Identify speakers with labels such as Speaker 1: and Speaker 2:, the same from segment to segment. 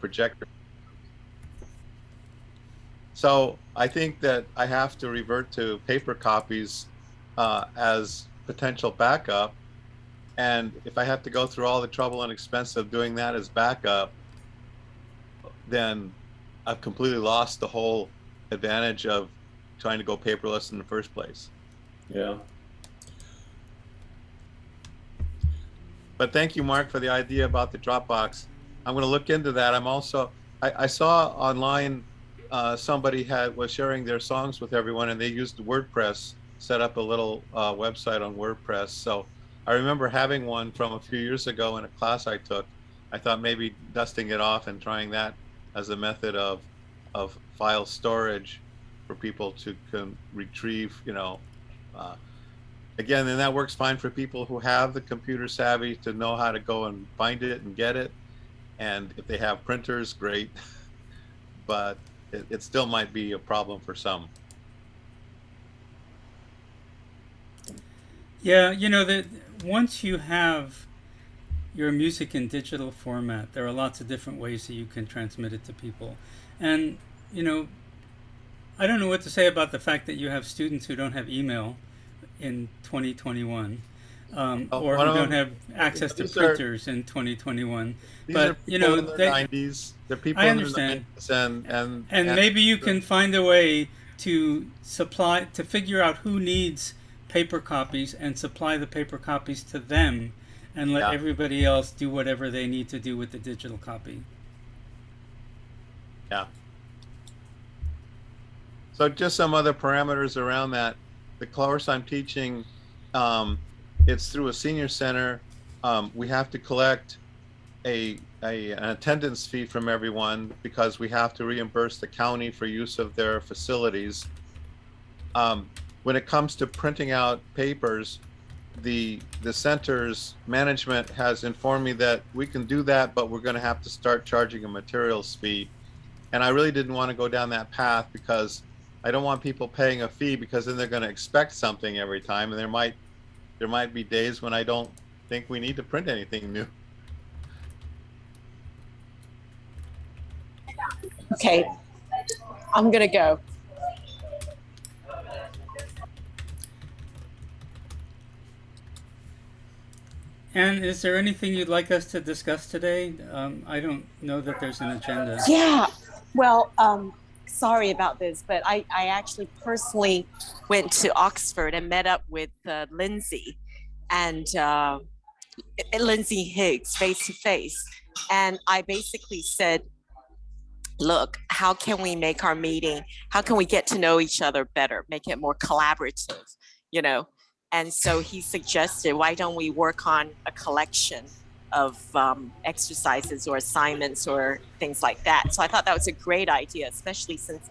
Speaker 1: projector. So I think that I have to revert to paper copies as potential backup. And if I have to go through all the trouble and expense of doing that as backup, then I've completely lost the whole advantage of trying to go paperless in the first place.
Speaker 2: Yeah.
Speaker 1: But thank you, Mark, for the idea about the Dropbox. I'm going to look into that. I'm also, I saw online somebody was sharing their songs with everyone, and they used WordPress, set up a little website on WordPress. So I remember having one from a few years ago in a class I took. I thought maybe dusting it off and trying that as a method of file storage for people to retrieve, again, and that works fine for people who have the computer savvy to know how to go and find it and get it. And if they have printers, great. But it still might be a problem for some.
Speaker 3: Yeah, that once you have your music in digital format, there are lots of different ways that you can transmit it to people. And, I don't know what to say about the fact that you have students who don't have email in 2021, or who don't have access to printers in 2021.
Speaker 1: These
Speaker 3: but
Speaker 1: are people in their 90s. They're people
Speaker 3: I
Speaker 1: in their
Speaker 3: understand.
Speaker 1: 90s,
Speaker 3: and maybe you can find a way to figure out who needs paper copies and supply the paper copies to them, and let everybody else do whatever they need to do with the digital copy.
Speaker 1: Yeah. So just some other parameters around that. The course I'm teaching, it's through a senior center. We have to collect an attendance fee from everyone because we have to reimburse the county for use of their facilities. When it comes to printing out papers, the center's management has informed me that we can do that, but we're going to have to start charging a materials fee. And I really didn't want to go down that path because I don't want people paying a fee, because then they're going to expect something every time, and there might be days when I don't think we need to print anything new.
Speaker 4: Okay, I'm gonna go.
Speaker 3: And is there anything you'd like us to discuss today? I don't know that there's an agenda.
Speaker 4: Yeah, well, sorry about this, but I actually personally went to Oxford and met up with Lindsay and Lindsay Higgs face to face. And I basically said, look, how can we make our meeting, how can we get to know each other better, make it more collaborative, And so he suggested, why don't we work on a collection of exercises or assignments or things like that. So I thought that was a great idea, especially since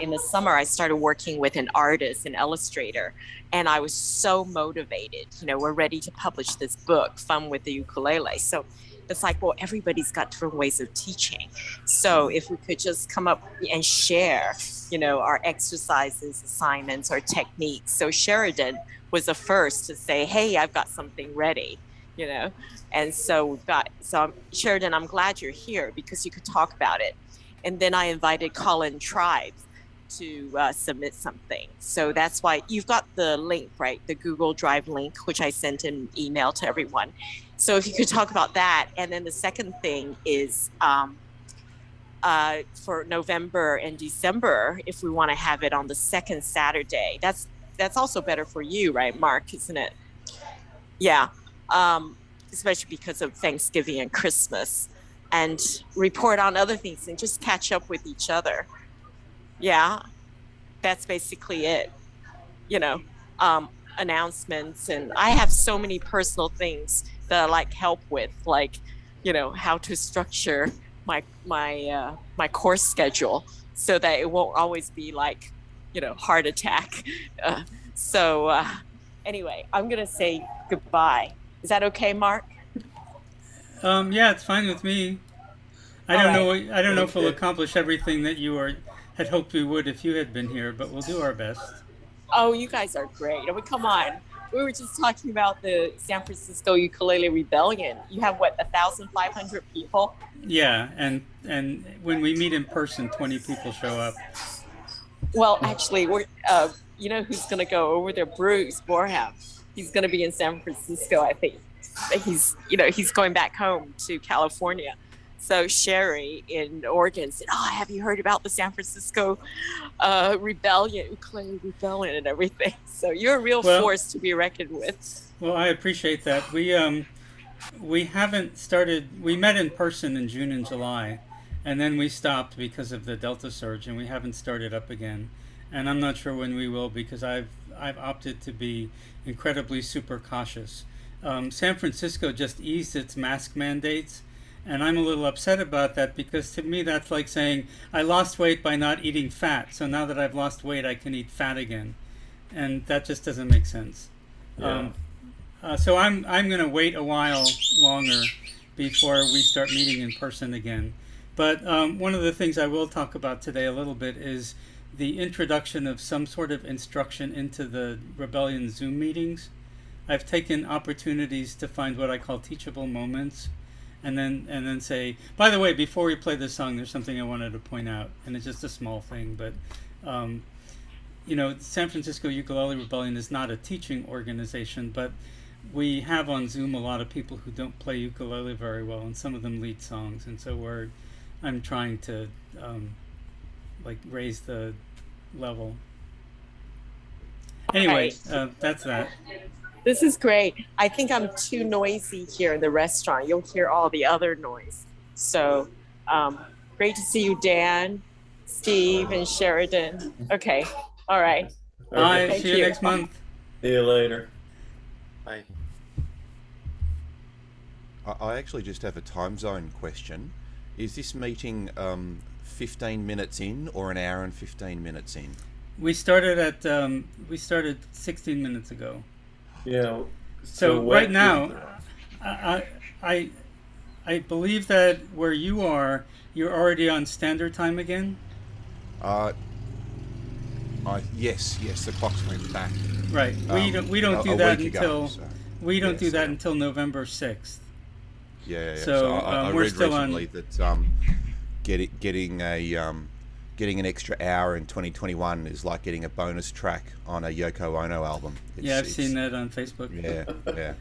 Speaker 4: in the summer I started working with an artist, an illustrator, and I was so motivated. We're ready to publish this book, Fun with the Ukulele. So it's like, well, everybody's got different ways of teaching. So if we could just come up and share, our exercises, assignments, or techniques. So Sheridan was the first to say, hey, I've got something ready, And so Sheridan, I'm glad you're here because you could talk about it. And then I invited Colin Tribes to submit something. So that's why you've got the link, right? The Google Drive link, which I sent an email to everyone. So if you could talk about that. And then the second thing is for November and December, if we want to have it on the second Saturday, that's also better for you, right, Mark, isn't it? Yeah. Especially because of Thanksgiving and Christmas, and report on other things and just catch up with each other. Yeah, that's basically it. Announcements, and I have so many personal things that I like help with, like, how to structure my course schedule so that it won't always be like, heart attack. Anyway, I'm gonna say goodbye. Is that okay, Mark?
Speaker 3: Yeah, it's fine with me. I don't know if we'll accomplish everything that you had hoped we would if you had been here, but we'll do our best.
Speaker 4: Oh, you guys are great. Come on. we were just talking about the San Francisco Ukulele Rebellion. You have what, 1,500 people?
Speaker 3: Yeah, and when we meet in person, 20 people show up.
Speaker 4: Well, actually, we're you know who's going to go over there? Bruce Borham. He's going to be in San Francisco, I think. He's going back home to California. So Sherry in Oregon said, "Oh, have you heard about the San Francisco rebellion, ukulele rebellion, and everything?" So you're a real
Speaker 3: Well,
Speaker 4: force to be reckoned with.
Speaker 3: well, I appreciate that. We haven't started. We met in person in June and July, and then we stopped because of the Delta surge, and we haven't started up again. And I'm not sure when we will because I've opted to be incredibly super cautious. San Francisco just eased its mask mandates, and I'm a little upset about that because to me that's like saying I lost weight by not eating fat, so now that I've lost weight I can eat fat again, and that just doesn't make sense.
Speaker 2: Yeah.
Speaker 3: So I'm going to wait a while longer before we start meeting in person again. But one of the things I will talk about today a little bit is the introduction of some sort of instruction into the Rebellion Zoom meetings. I've taken opportunities to find what I call teachable moments, and then say, by the way, before we play this song, there's something I wanted to point out, and it's just a small thing, but San Francisco Ukulele Rebellion is not a teaching organization, but we have on Zoom a lot of people who don't play ukulele very well, and some of them lead songs, and so I'm trying to raise the level. Anyway, that's that.
Speaker 4: This is great. I think I'm too noisy here in the restaurant. You'll hear all the other noise. So great to see you, Dan, Steve, and Sheridan. Okay. All right.
Speaker 3: Bye.
Speaker 4: Thank
Speaker 3: See you
Speaker 4: you.
Speaker 3: next month.
Speaker 2: See you later.
Speaker 1: Bye.
Speaker 5: I actually just have a time zone question. Is this meeting 15 minutes in or an hour and 15 minutes in?
Speaker 3: We started 16 minutes ago.
Speaker 2: Yeah.
Speaker 3: So right now, I believe that where you are, you're already on standard time again.
Speaker 5: Yes, the clocks went back.
Speaker 3: Right. We don't do
Speaker 5: a
Speaker 3: that
Speaker 5: week ago,
Speaker 3: until
Speaker 5: so,
Speaker 3: we don't do that
Speaker 5: so-
Speaker 3: until November 6th.
Speaker 5: Yeah.
Speaker 3: So,
Speaker 5: I
Speaker 3: we're
Speaker 5: read
Speaker 3: still
Speaker 5: recently that getting an extra hour in 2021 is like getting a bonus track on a Yoko Ono album.
Speaker 3: I've seen that on Facebook.
Speaker 5: Yeah.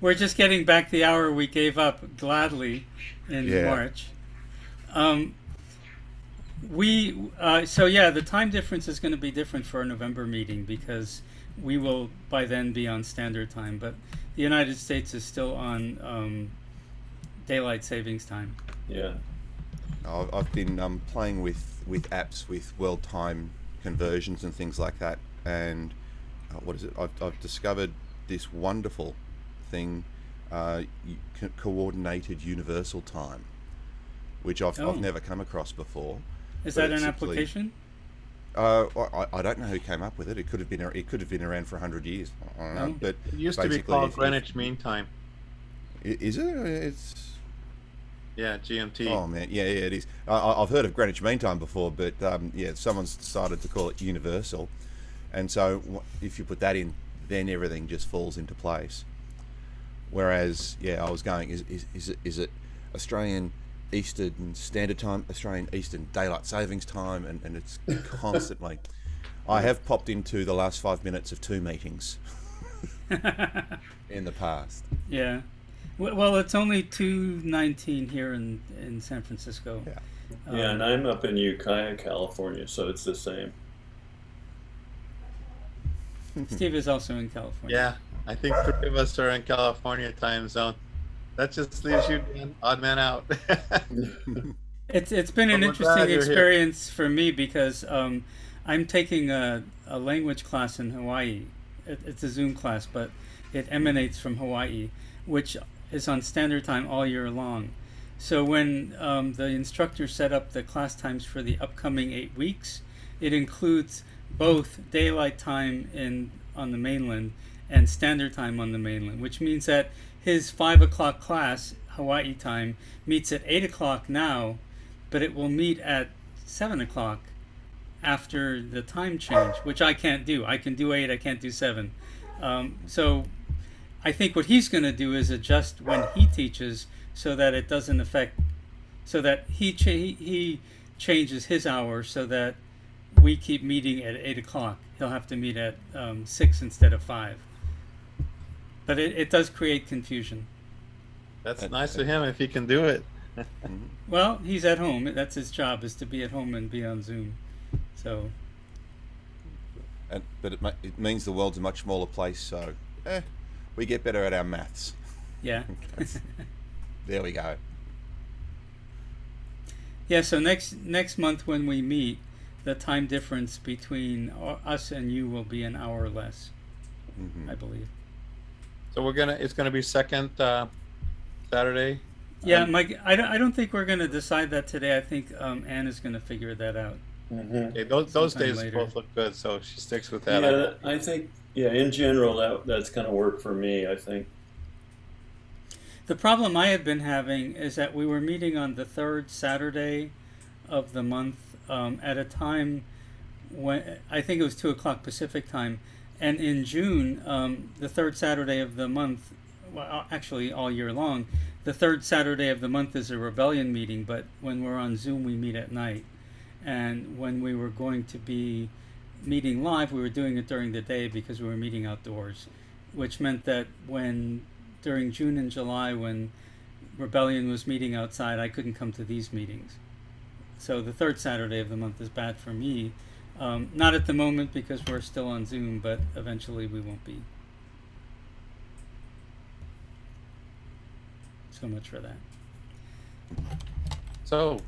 Speaker 3: We're just getting back the hour we gave up gladly in March. The time difference is going to be different for our November meeting because we will by then be on standard time, but the United States is still on daylight savings time.
Speaker 2: Yeah.
Speaker 5: I've been playing with apps with world time conversions and things like that, and what is it? I've discovered this wonderful thing, coordinated universal time, which I've never come across before.
Speaker 3: Is that an application?
Speaker 5: I don't know who came up with it. It could have been around for 100 years. I don't know, but
Speaker 1: It used to be called Greenwich Mean Time.
Speaker 5: Is it? It's
Speaker 1: Yeah, GMT.
Speaker 5: Oh man, yeah, it is. I've heard of Greenwich Mean Time before, but someone's decided to call it universal, and so if you put that in, then everything just falls into place. Whereas, I was going, is it Australian Eastern Standard Time, Australian Eastern Daylight Savings Time, and it's constantly. I have popped into the last 5 minutes of 2 meetings in the past.
Speaker 3: Yeah. Well, it's only 2:19 here in San Francisco.
Speaker 5: Yeah.
Speaker 2: Yeah, and I'm up in Ukiah, California, so it's the same.
Speaker 3: Steve is also in California.
Speaker 1: Yeah, I think 3 of us are in California time zone. That just leaves you Dan, odd man out.
Speaker 3: It's been an
Speaker 1: Well, we're
Speaker 3: interesting
Speaker 1: glad you're here.
Speaker 3: experience for me because I'm taking a language class in Hawaii. It's a Zoom class, but it emanates from Hawaii, which is on standard time all year long. So when the instructor set up the class times for the upcoming 8 weeks, it includes both daylight time on the mainland and standard time on the mainland, which means that his 5 o'clock class, Hawaii time, meets at 8 o'clock now, but it will meet at 7 o'clock after the time change, which I can't do. I can do 8, I can't do 7. So I think what he's going to do is adjust when he teaches so that it doesn't affect, so that he changes his hours so that we keep meeting at 8 o'clock. He'll have to meet at 6 instead of 5. But it does create confusion.
Speaker 1: That's nice of him if he can do it.
Speaker 3: Well, he's at home. That's his job, is to be at home and be on Zoom. So,
Speaker 5: but it means the world's a much smaller place, so we get better at our maths.
Speaker 3: yeah.
Speaker 5: There we go.
Speaker 3: Yeah, so next month when we meet, the time difference between us and you will be an hour less, I believe.
Speaker 1: So it's gonna be second Saturday.
Speaker 3: Yeah, Mike. I don't think we're gonna decide that today. I think Anne is gonna figure that out.
Speaker 1: Okay, those
Speaker 3: Sometime
Speaker 1: days
Speaker 3: later.
Speaker 1: both look good, so she sticks with that.
Speaker 2: Yeah, I think, in general, that's going to work for me, I think.
Speaker 3: The problem I had been having is that we were meeting on the third Saturday of the month at a time when I think it was 2 o'clock Pacific time, and in June, the third Saturday of the month, well, actually all year long, the third Saturday of the month is a rebellion meeting, but when we're on Zoom, we meet at night. And when we were going to be meeting live, we were doing it during the day because we were meeting outdoors, which meant that during June and July, when Rebellion was meeting outside, I couldn't come to these meetings. So the third Saturday of the month is bad for me. Not at the moment because we're still on Zoom, but eventually we won't be. So much for that.
Speaker 1: So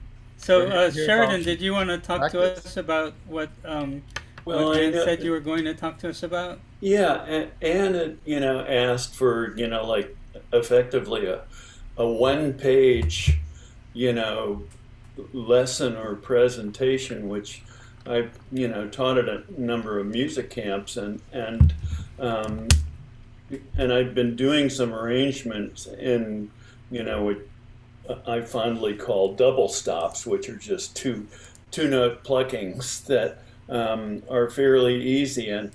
Speaker 3: Sheridan, did you want to talk to
Speaker 1: practice.
Speaker 3: us about what
Speaker 2: Well,
Speaker 3: what
Speaker 2: I
Speaker 3: Anne
Speaker 2: know-
Speaker 3: said you were going to talk to us about?
Speaker 2: Yeah, Anne had, asked for, like effectively a one-page, lesson or presentation, which I, taught at a number of music camps, and I've been doing some arrangements in, what I fondly call double stops, which are just two note pluckings that are fairly easy. And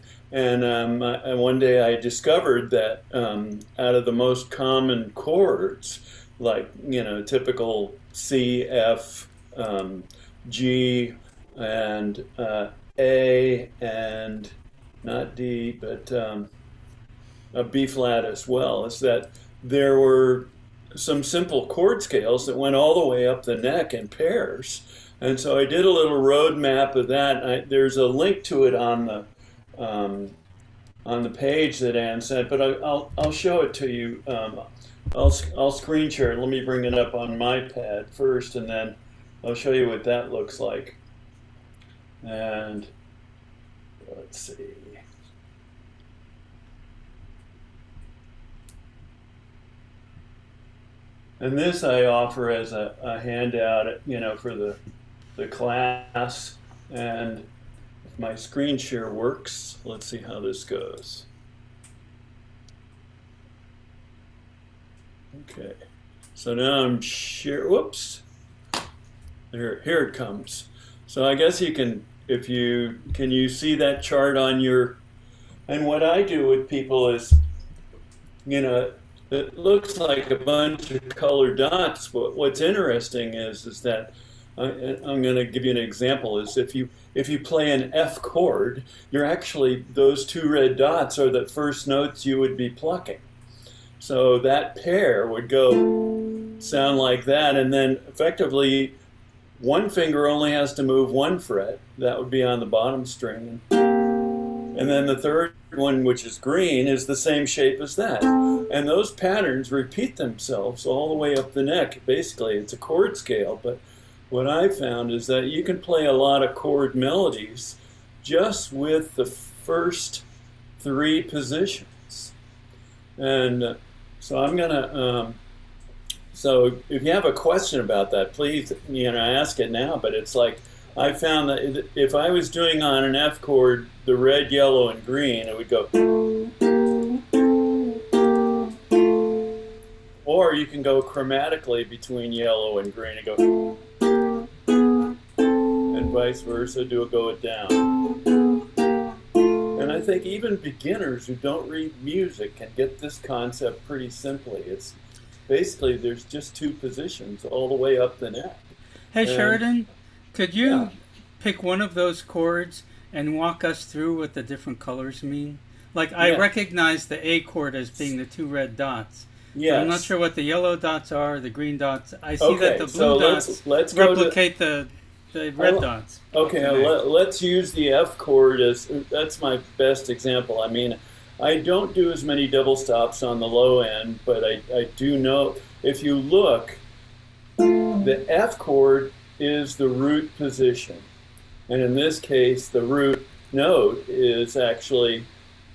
Speaker 2: one day I discovered that out of the most common chords, like typical C, F, G, and A, and not D, but a B flat as well, is that there were some simple chord scales that went all the way up the neck in pairs. And so I did a little road map of that. There's a link to it on the page that Anne sent, but I'll show it to you. I'll screen share it. Let me bring it up on my pad first, and then I'll show you what that looks like. And let's see. And this I offer as a handout, for the class. And if my screen share works, let's see how this goes. Okay, so now I'm whoops. Here it comes. So I guess you can, can you see that chart on your, and what I do with people is, it looks like a bunch of colored dots, but what's interesting is that I'm going to give you an example. Is if you play an F chord, you're actually, those two red dots are the first notes you would be plucking. So that pair would go sound like that, and then effectively one finger only has to move one fret. That would be on the bottom string. And then the third one, which is green, is the same shape as that. And those patterns repeat themselves all the way up the neck. Basically, it's a chord scale, but what I found is that you can play a lot of chord melodies just with the first three positions. And so I'm gonna, so if you have a question about that, please, ask it now, but it's like, I found that if I was doing on an F chord, the red, yellow, and green, it would go. Or you can go chromatically between yellow and green and go. And vice versa, go it down. And And I think even beginners who don't read music can get this concept pretty simply. It's basically there's just two positions all the way up the neck.
Speaker 3: Hey,
Speaker 2: And-
Speaker 3: Sheridan, could you
Speaker 2: Yeah.
Speaker 3: pick one of those chords and walk us through what the different colors mean? Like, I
Speaker 2: Yeah.
Speaker 3: recognize the A chord as being the two red dots.
Speaker 2: Yes.
Speaker 3: But I'm not sure what the yellow dots are, the green dots. I see
Speaker 2: Okay,
Speaker 3: that the
Speaker 2: so
Speaker 3: blue dots
Speaker 2: let's go to-
Speaker 3: replicate the red
Speaker 2: Oh,
Speaker 3: dots.
Speaker 2: Okay, let's use the F chord as that's my best example. I mean, I don't do as many double stops on the low end, but I do know if you look, the F chord is the root position. And in this case, the root note is actually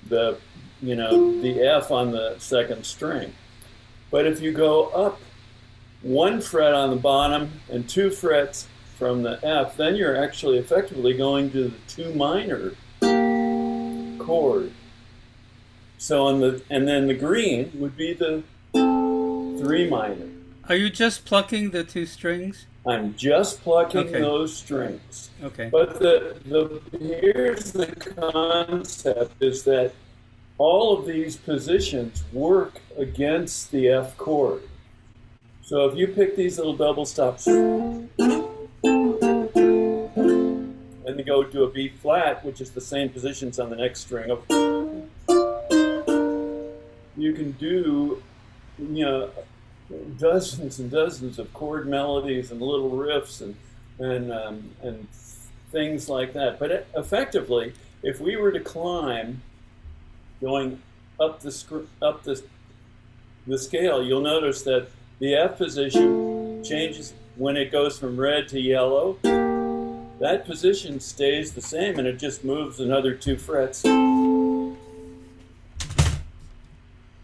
Speaker 2: the F on the second string. But if you go up one fret on the bottom and 2 frets from the F, then you're actually effectively going to the 2 minor chord. So and then the green would be the 3 minor.
Speaker 3: Are you just plucking the 2 strings?
Speaker 2: I'm just plucking
Speaker 3: Okay.
Speaker 2: those strings.
Speaker 3: Okay.
Speaker 2: But here's the concept is that all of these positions work against the F chord. So if you pick these little double stops and you go to a B flat, which is the same positions on the next string, you can do, dozens and dozens of chord melodies and little riffs and things like that. But effectively, if we were to climb, going up the scale, you'll notice that the F position changes when it goes from red to yellow. That position stays the same, and it just moves another 2 frets. And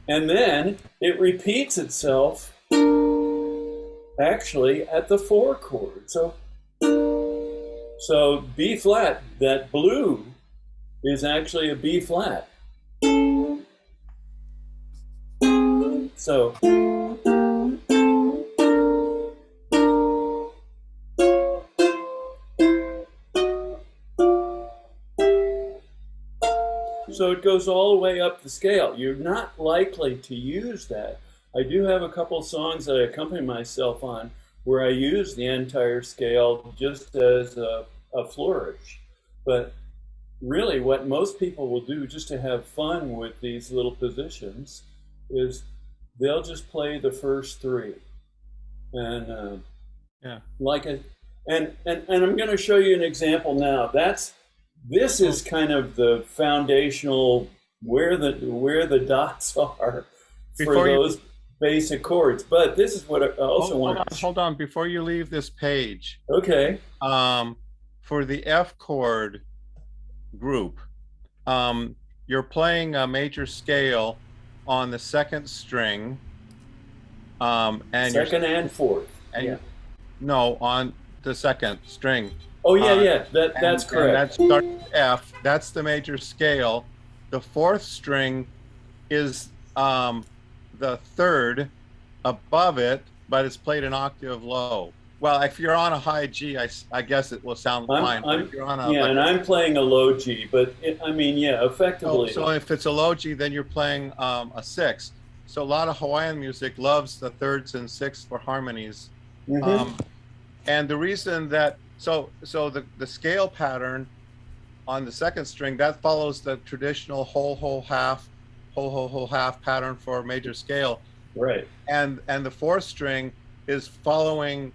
Speaker 2: then it repeats itself actually at the 4 chord. So B flat, that blue is actually a B flat. So it goes all the way up the scale. You're not likely to use that. I do have a couple songs that I accompany myself on where I use the entire scale just as a flourish. But really what most people will do just to have fun with these little positions is they'll just play the first 3. And
Speaker 1: Yeah.
Speaker 2: and I'm going to show you an example now. This is kind of the foundational where the dots are for those basic chords. But this is what I also want to
Speaker 1: hold on before you leave this page.
Speaker 2: Okay.
Speaker 1: For the F chord group, you're playing a major scale on the second string, and
Speaker 2: second and fourth.
Speaker 1: And
Speaker 2: yeah.
Speaker 1: No, on the second string.
Speaker 2: Oh yeah, that's correct.
Speaker 1: And that starts with F. That's the major scale. The 4th string is the 3rd above it, but it's played an octave low. Well, if you're on a high G, I guess it will sound fine. But if you're on a,
Speaker 2: and I'm playing a low G, but effectively.
Speaker 1: So if it's a low G, then you're playing a 6. So a lot of Hawaiian music loves the 3rds and 6ths for harmonies.
Speaker 2: Mm-hmm.
Speaker 1: And the reason that so the scale pattern on the second string that follows the traditional whole half pattern for major scale,
Speaker 2: right?
Speaker 1: And the 4th string is following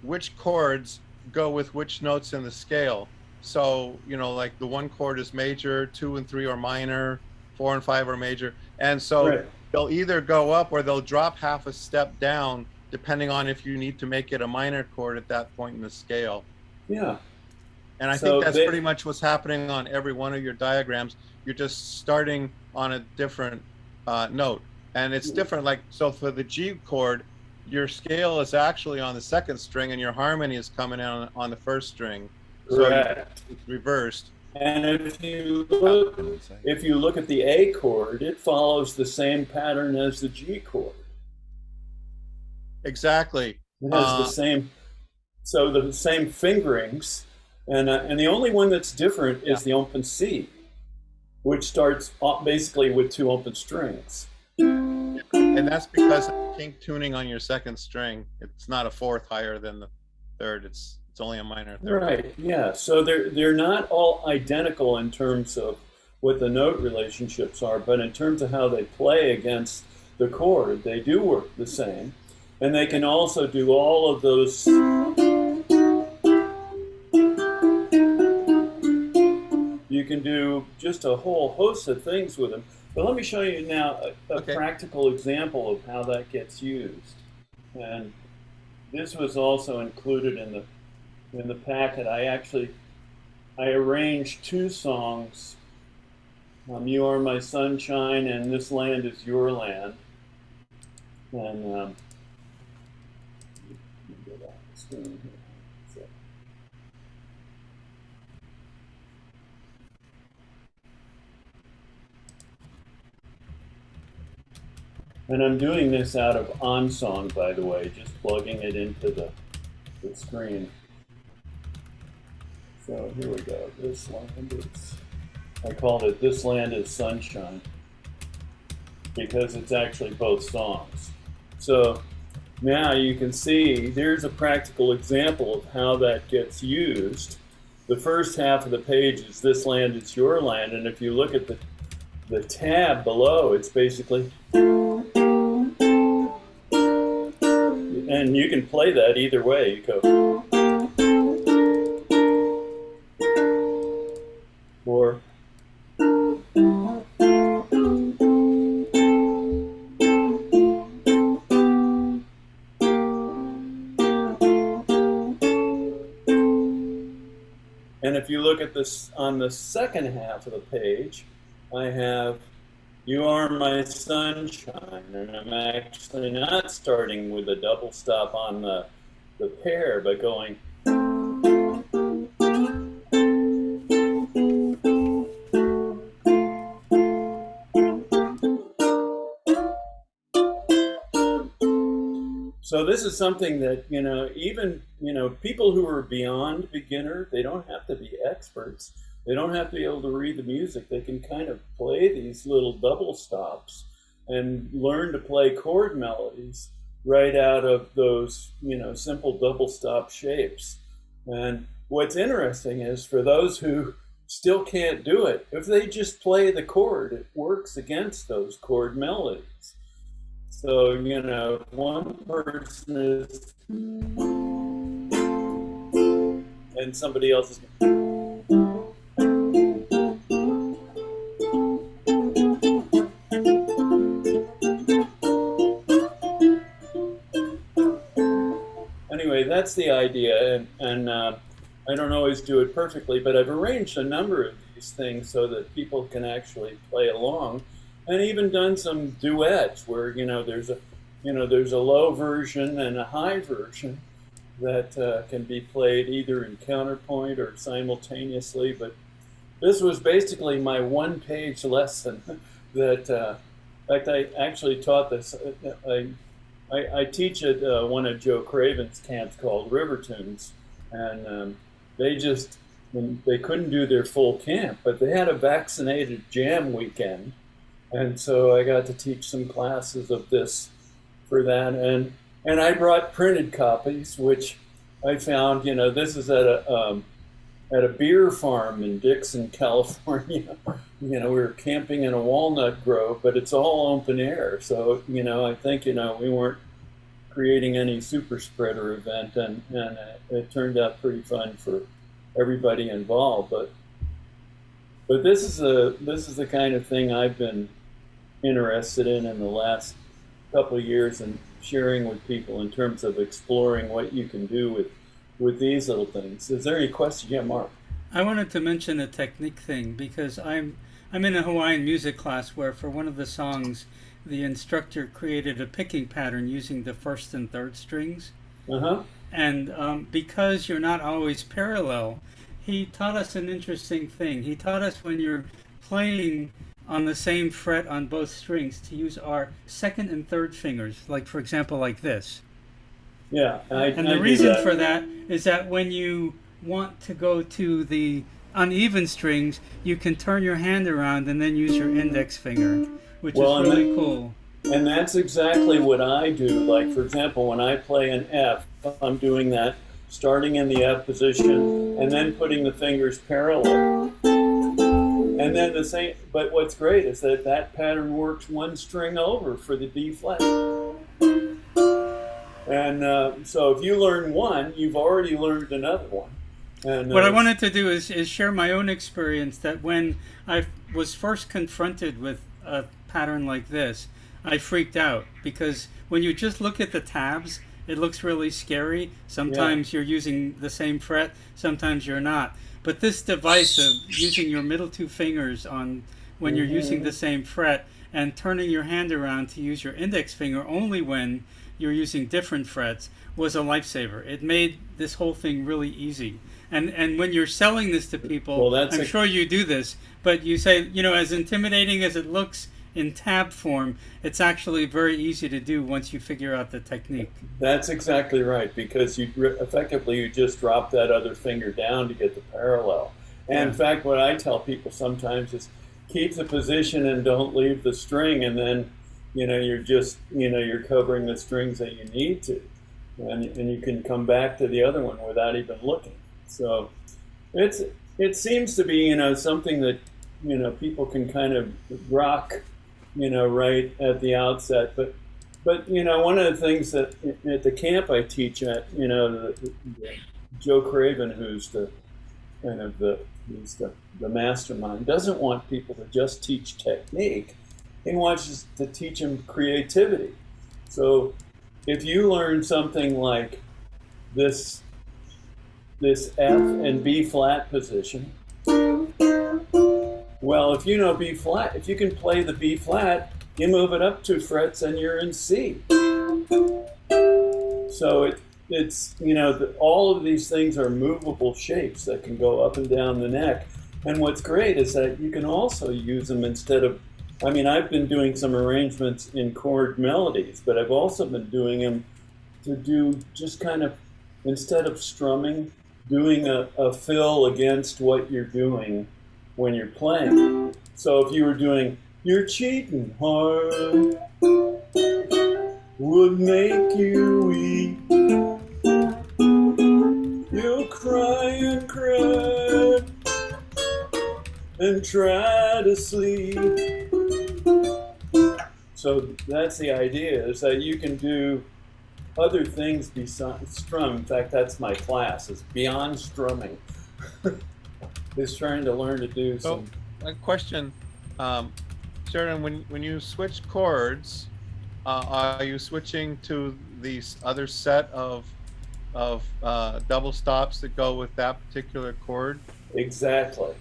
Speaker 1: which chords go with which notes in the scale. So like the 1 chord is major, 2 and 3 are minor, 4 and 5 are major, and so they'll either go up or they'll drop half a step down, depending on if you need to make it a minor chord at that point in the scale.
Speaker 2: Yeah.
Speaker 1: And I think that's pretty much what's happening on every one of your diagrams. You're just starting on a different note. And it's different, like, so for the G chord, your scale is actually on the second string and your harmony is coming in on the first string. So it's reversed.
Speaker 2: And if you look at the A chord, it follows the same pattern as the G chord.
Speaker 1: Exactly.
Speaker 2: It has the same fingerings, and the only one that's different is the open C. which starts basically with 2 open strings.
Speaker 1: And that's because of kink tuning on your second string. It's not a fourth higher than the third. It's only a minor third.
Speaker 2: Right. Yeah. So they're not all identical in terms of what the note relationships are, but in terms of how they play against the chord, they do work the same. And they can also do all of those. You can do just a whole host of things with them. But let me show you now a practical example of how that gets used. And this was also included in the packet. I arranged 2 songs. You Are My Sunshine and This Land Is Your Land. And and I'm doing this out of OnSong, by the way, just plugging it into the screen. So here we go. This land is, I called it This Land Is Sunshine because it's actually both songs. So now you can see there's a practical example of how that gets used. The first half of the page is This Land Is Your Land, and if you look at the tab below, it's basically, and you can play that either way. You go, or and if you look at this on the second half of the page, I have You Are My Sunshine, and I'm actually not starting with a double stop on the pair, but going. So this is something that, even, people who are beyond beginner, they don't have to be experts. They don't have to be able to read the music. They can kind of play these little double stops and learn to play chord melodies right out of those, simple double stop shapes. And what's interesting is for those who still can't do it, if they just play the chord, it works against those chord melodies. So, if one person is and somebody else is. Anyway, that's the idea, and I don't always do it perfectly, but I've arranged a number of these things so that people can actually play along. And even done some duets where there's a low version and a high version that can be played either in counterpoint or simultaneously. But this was basically my one-page lesson. That in fact, I actually taught this. I teach at one of Joe Craven's camps called River Tunes, and they couldn't do their full camp, but they had a vaccinated jam weekend. And so I got to teach some classes of this for that. And I brought printed copies, which I found, this is at a beer farm in Dixon, California. We were camping in a walnut grove, but it's all open air. So, I think, we weren't creating any super spreader event, and it turned out pretty fun for everybody involved. But this is the kind of thing I've been interested in the last couple of years and sharing with people in terms of exploring what you can do with these little things. Is there any question? Yeah, Mark.
Speaker 3: I wanted to mention a technique thing because I'm in a Hawaiian music class where for one of the songs the instructor created a picking pattern using the first and third strings.
Speaker 2: Uh-huh.
Speaker 3: And because you're not always parallel, he taught us an interesting thing. He taught us when you're playing on the same fret on both strings to use our second and third fingers, like for example like this.
Speaker 2: Yeah,
Speaker 3: and the reason for that is that when you want to go to the uneven strings, you can turn your hand around and then use your index finger, which
Speaker 2: Well,
Speaker 3: is really cool.
Speaker 2: And that's exactly what I do. Like, for example, when I play an F, I'm doing that, starting in the F position and then putting the fingers parallel. And then the same, but what's great is that that pattern works one string over for the B flat. And so if you learn one, you've already learned another one. And
Speaker 3: what I wanted to do is share my own experience that when I was first confronted with a pattern like this, I freaked out because when you just look at the tabs, it looks really scary. Sometimes you're using the same fret, sometimes you're not. But this device of using your middle two fingers on when you're using the same fret and turning your hand around to use your index finger only when you're using different frets was a lifesaver. It made this whole thing really easy. And when you're selling this to people,
Speaker 2: Well,
Speaker 3: I'm sure you do this, but you say, you know, as intimidating as it looks in tab form, it's actually very easy to do once you figure out the technique.
Speaker 2: That's exactly right, because you effectively you just drop that other finger down to get the parallel. And in fact, what I tell people sometimes is keep the position and don't leave the string, and then you're just you're covering the strings that you need to, and you can come back to the other one without even looking. So it seems to be something that people can kind of rock right at the outset, but one of the things that at the camp I teach at, Joe Craven, who's the kind of he's the mastermind, doesn't want people to just teach technique. He wants to teach them creativity. So if you learn something like this F and B flat position, well, if you know B flat, if you can play the B flat, you move it up 2 frets and you're in C. So it's all of these things are movable shapes that can go up and down the neck. And what's great is that you can also use them instead of, I've been doing some arrangements in chord melodies, but I've also been doing them to do just kind of, instead of strumming, doing a fill against what you're doing when you're playing. So if you were doing, "Your cheating heart would make you weep, you'll cry and cry and try to sleep." So that's the idea, is that you can do other things besides strum. In fact, that's my class, is beyond strumming. Is trying to learn to do some.
Speaker 1: A question, Sheridan, when you switch chords, are you switching to these other set of double stops that go with that particular chord?
Speaker 2: Exactly.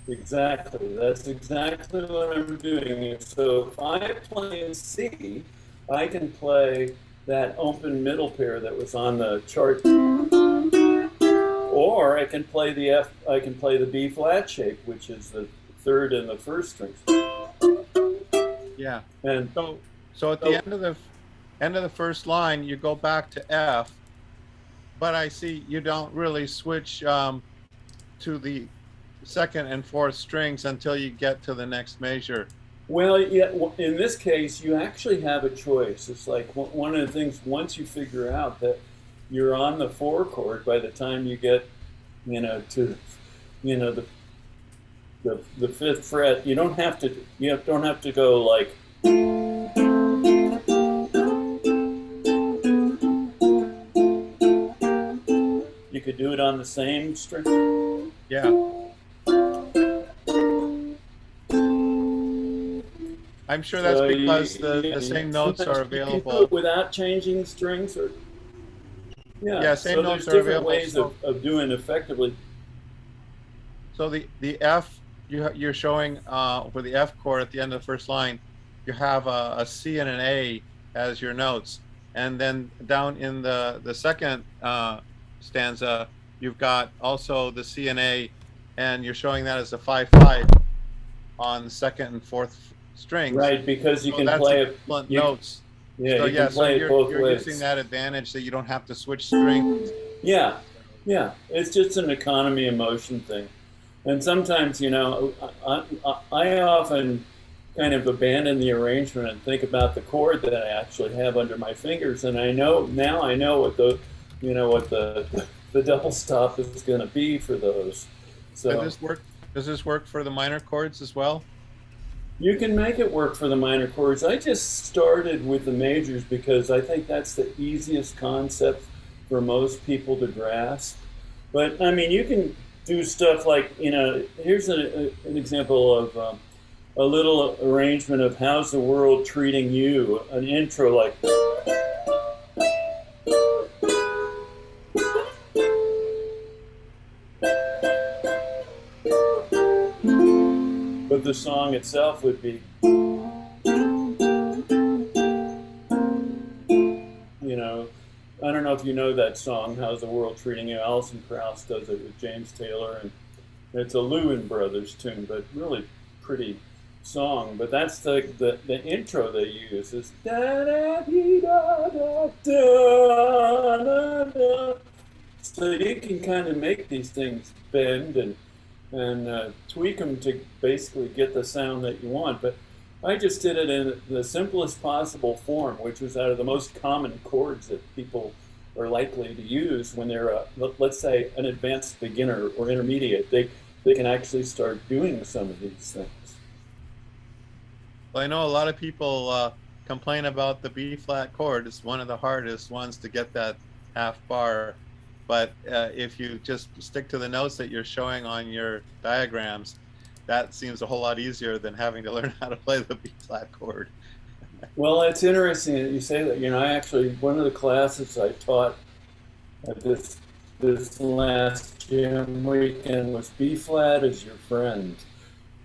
Speaker 2: That's exactly what I'm doing. So if I play in C, I can play that open middle pair that was on the chart. Or I can play the F. I can play the B flat shape, which is the third and the first strings.
Speaker 1: Yeah.
Speaker 2: And
Speaker 1: so at the end of the first line, you go back to F, but I see you don't really switch to the second and fourth strings until you get to the next measure.
Speaker 2: Well, yeah. In this case, you actually have a choice. It's like one of the things. Once you figure out that you're on the 4 chord by the time you get, to, the 5th fret. You don't have to. Don't have to go like. You could do it on the same string.
Speaker 1: Yeah. I'm sure that's because the same notes are available.
Speaker 2: You can do it without changing strings, or
Speaker 1: same
Speaker 2: so
Speaker 1: notes
Speaker 2: there's
Speaker 1: are
Speaker 2: different
Speaker 1: available.
Speaker 2: ways of doing effectively.
Speaker 1: So the F you're showing for the F chord at the end of the first line, you have a C and an A as your notes, and then down in the second stanza, you've got also the C and A, and you're showing that as a 5/5 on second and fourth strings.
Speaker 2: Right, because you can play it.
Speaker 1: Notes.
Speaker 2: Yeah,
Speaker 1: So
Speaker 2: you can play it both
Speaker 1: you're
Speaker 2: ways.
Speaker 1: using that advantage that you don't have to switch strings.
Speaker 2: Yeah, it's just an economy of motion thing. And sometimes, you know, I often kind of abandon the arrangement and think about the chord that I actually have under my fingers, and I know what the, you know, what the double stop is going to be for those. So
Speaker 1: Does this work? Does this work for the minor chords as well?
Speaker 2: you can make it work for the minor chords. I just started with the majors because I think that's the easiest concept for most people to grasp. But I mean, you can do stuff like, you know, here's an example of a little arrangement of How's the World Treating You, an intro like. But the song itself would be, you know, I don't know if you know that song, How's the World Treating You? Alison Krauss does it with James Taylor, and it's a Lewin Brothers tune, but really pretty song. But that's the intro they use is da da dee da da da da. So you can kind of make these things bend and tweak them to basically get the sound that you want. But I just did it in the simplest possible form, which was out of the most common chords that people are likely to use when they're, let's say, an advanced beginner or intermediate. They can actually start doing some of these things.
Speaker 1: Well, I know a lot of people complain about the B flat chord. It's one of the hardest ones to get that half bar. But if you just stick to the notes that you're showing on your diagrams, that seems a whole lot easier than having to learn how to play the B flat chord.
Speaker 2: Well, it's interesting that you say that. You know, I actually, one of the classes I taught at this last gym weekend was B flat is your friend,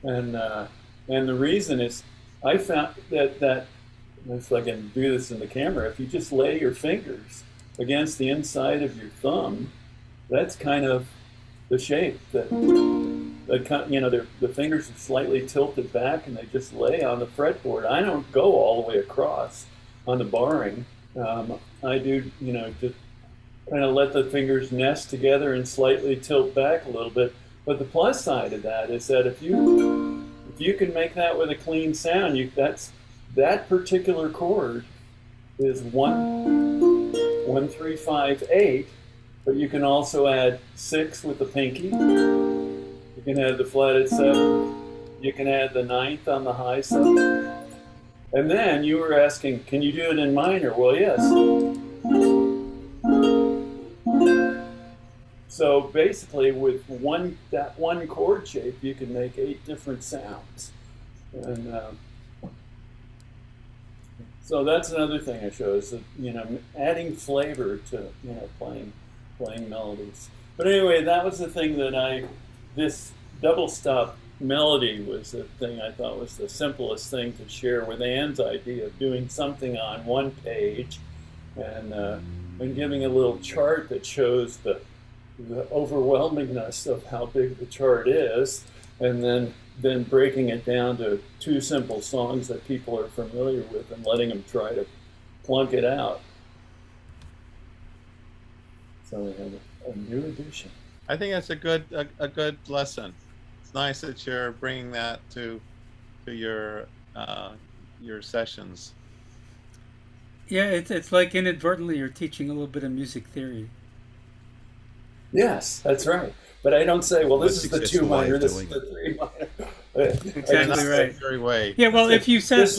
Speaker 2: and the reason is I found that if I can do this in the camera, if you just lay your fingers against the inside of your thumb, that's kind of the shape that you know, the fingers are slightly tilted back and they just lay on the fretboard. I don't go all the way across on the barring. I do, you know, just kind of let the fingers nest together and slightly tilt back a little bit. But the plus side of that is that if you can make that with a clean sound, that particular chord is 1, 3, 5, 8, but you can also add 6 with the pinky. You can add the flatted 7. You can add the 9th on the high 7. And then you were asking, can you do it in minor? Well, yes. So basically, with that one chord shape, you can make 8 different sounds. And so that's another thing I show is that, you know, adding flavor to, you know, playing melodies. But anyway, that was the thing that this double stop melody was the thing I thought was the simplest thing to share with Anne's idea of doing something on one page and giving a little chart that shows the overwhelmingness of how big the chart is, and then breaking it down to 2 simple songs that people are familiar with and letting them try to plunk it out. So we have a new edition.
Speaker 1: I think that's a good lesson. It's nice that you're bringing that to your sessions.
Speaker 3: Yeah, it's like inadvertently you're teaching a little bit of music theory.
Speaker 2: Yes, that's right. But I don't say, well, this is the 2 minor, this is
Speaker 5: doing
Speaker 2: the 3 minor.
Speaker 3: Exactly right.
Speaker 1: Very way.
Speaker 3: Yeah, well, if you said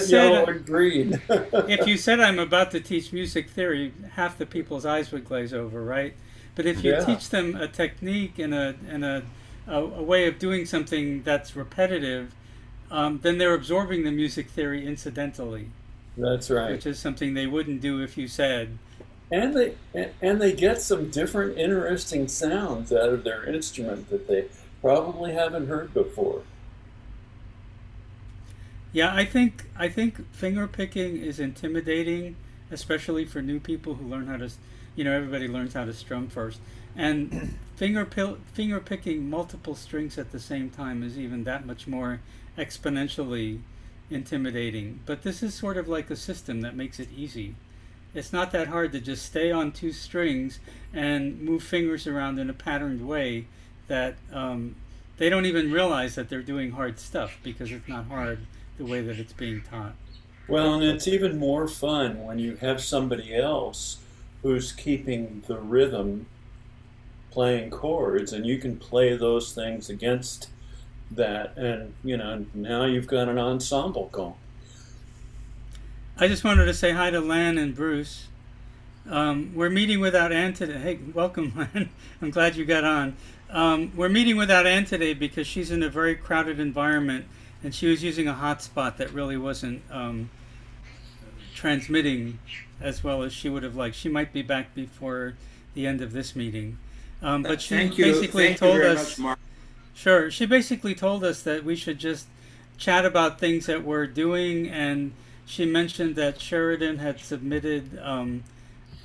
Speaker 2: yellow, and green.
Speaker 3: if you said I'm about to teach music theory, half the people's eyes would glaze over, right? But if you teach them a technique and a way of doing something that's repetitive, then they're absorbing the music theory incidentally.
Speaker 2: That's right.
Speaker 3: Which is something they wouldn't do if you said.
Speaker 2: And they get some different, interesting sounds out of their instrument that they probably haven't heard before.
Speaker 3: Yeah, I think finger picking is intimidating, especially for new people who learn how to, you know, everybody learns how to strum first, and finger picking multiple strings at the same time is even that much more exponentially intimidating. But this is sort of like a system that makes it easy. It's not that hard to just stay on 2 strings and move fingers around in a patterned way that they don't even realize that they're doing hard stuff because it's not hard the way that it's being taught.
Speaker 2: Well, and it's even more fun when you have somebody else who's keeping the rhythm playing chords, and you can play those things against that, and now you've got an ensemble going.
Speaker 3: I just wanted to say hi to Lan and Bruce. We're meeting without Ann today. Hey, welcome, Lan. I'm glad you got on. We're meeting without Ann today because she's in a very crowded environment, and she was using a hotspot that really wasn't transmitting as well as she would have liked. She might be back before the end of this meeting. But she basically told us, sure, she basically told us that we should just chat about things that we're doing, and she mentioned that Sheridan had submitted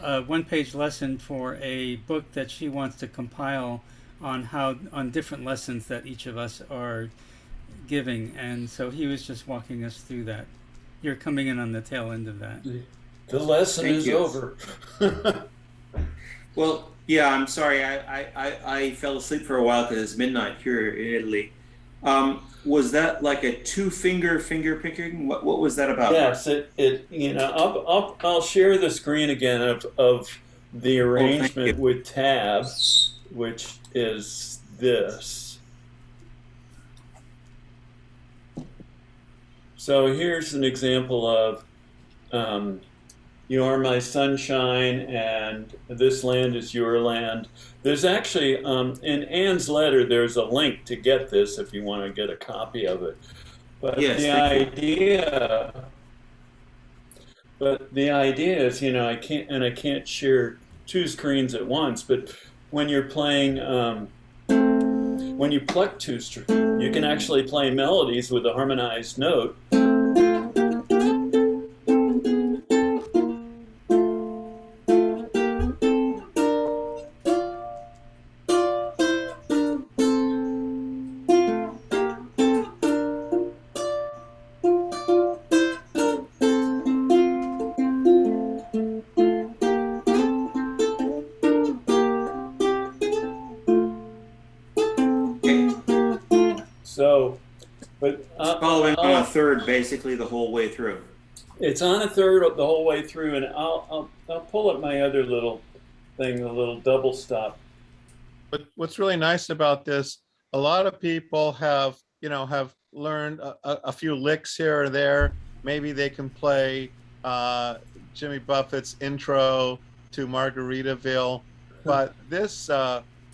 Speaker 3: a one-page lesson for a book that she wants to compile on different lessons that each of us are giving, and so he was just walking us through that. You're coming in on the tail end of that.
Speaker 2: The lesson is over.
Speaker 6: Well, yeah, I'm sorry. I fell asleep for a while because it's midnight here in Italy. Was that like a two-finger picking? What was that about?
Speaker 2: Yes, I'll share the screen again of the arrangement with tab, which is this. So here's an example of you are my sunshine and this land is your land. There's actually, in Anne's letter, there's a link to get this if you want to get a copy of it. But
Speaker 6: yes,
Speaker 2: the idea is, I can't share two screens at once, but when you're playing, when you pluck two strings, you can actually play melodies with a harmonized note.
Speaker 6: Following on a third basically the whole way through.
Speaker 2: It's on a third the whole way through, and I'll pull up my other little thing, the little double stop.
Speaker 1: But what's really nice about this, a lot of people have learned a few licks here or there. Maybe they can play Jimmy Buffett's intro to Margaritaville, but this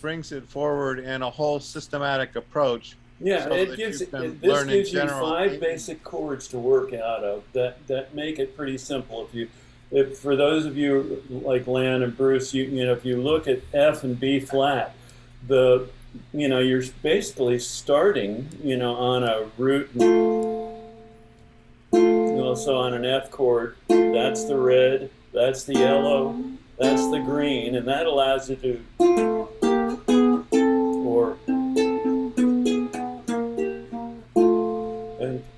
Speaker 1: brings it forward in a whole systematic approach.
Speaker 2: Yeah,
Speaker 1: so
Speaker 2: this gives you 5 basic chords to work out of that make it pretty simple. If for those of you like Lan and Bruce, if you look at F and B flat, you're basically starting on a root, also on an F chord. That's the red, that's the yellow, that's the green, and that allows you to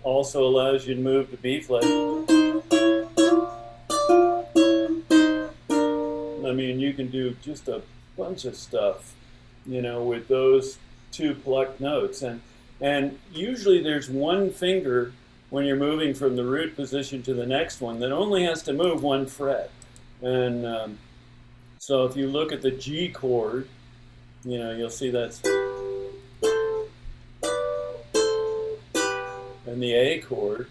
Speaker 2: also allows you to move to B flat. I mean, you can do just a bunch of stuff, with those 2 plucked notes. And usually there's one finger when you're moving from the root position to the next one that only has to move 1 fret. And so if you look at the G chord, you'll see that's... and the A chord,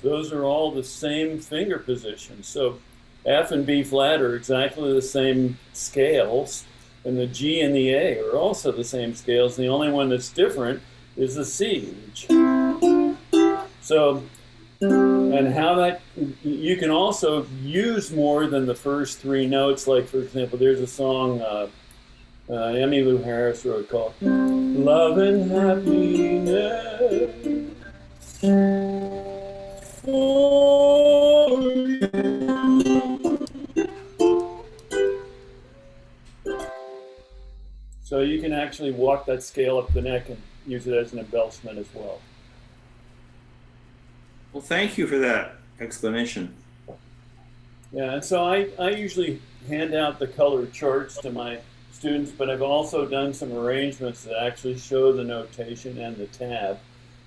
Speaker 2: those are all the same finger positions. So F and B flat are exactly the same scales, and the G and the A are also the same scales. The only one that's different is the C. So, and how that, you can also use more than the first 3 notes. Like, for example, there's a song Emmylou Harris wrote called Love and Happiness for you. So you can actually walk that scale up the neck and use it as an embellishment as well.
Speaker 6: Well, thank you for that explanation.
Speaker 2: Yeah, and so I usually hand out the color charts to my students, but I've also done some arrangements that actually show the notation and the tab.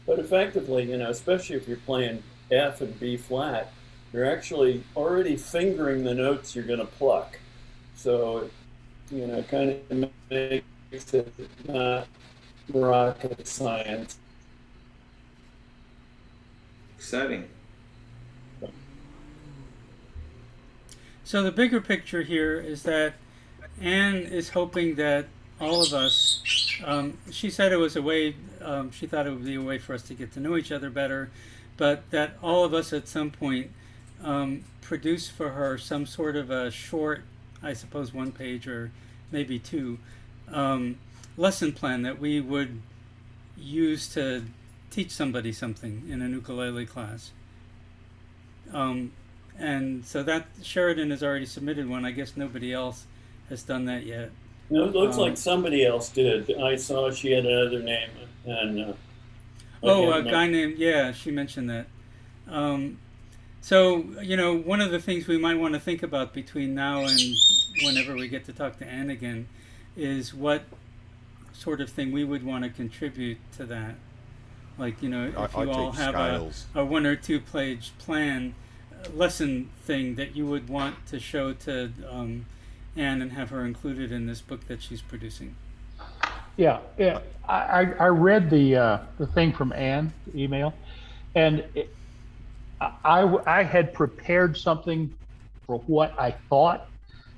Speaker 2: But effectively, you know, especially if you're playing F and B flat, you're actually already fingering the notes you're going to pluck. So, you know, it kind of makes it not rocket science.
Speaker 6: Exciting.
Speaker 3: So the bigger picture here is that Anne is hoping that all of us, she said it was a way, she thought it would be a way for us to get to know each other better, but that all of us at some point produce for her some sort of a short, I suppose 1 page or maybe 2, lesson plan that we would use to teach somebody something in an ukulele class. And so that Sheridan has already submitted one. I guess nobody else has done that yet.
Speaker 2: No, it looks like somebody else did. I saw she had another name. And
Speaker 3: a guy named, yeah, she mentioned that. So, you know, one of the things we might want to think about between now and whenever we get to talk to Anne again is what sort of thing we would want to contribute to that. Like, you know, if you all have a 1 or 2 page plan, lesson thing that you would want to show to Anne and have her included in this book that she's producing.
Speaker 7: Yeah. I read the thing from Anne, the email, and I had prepared something for what I thought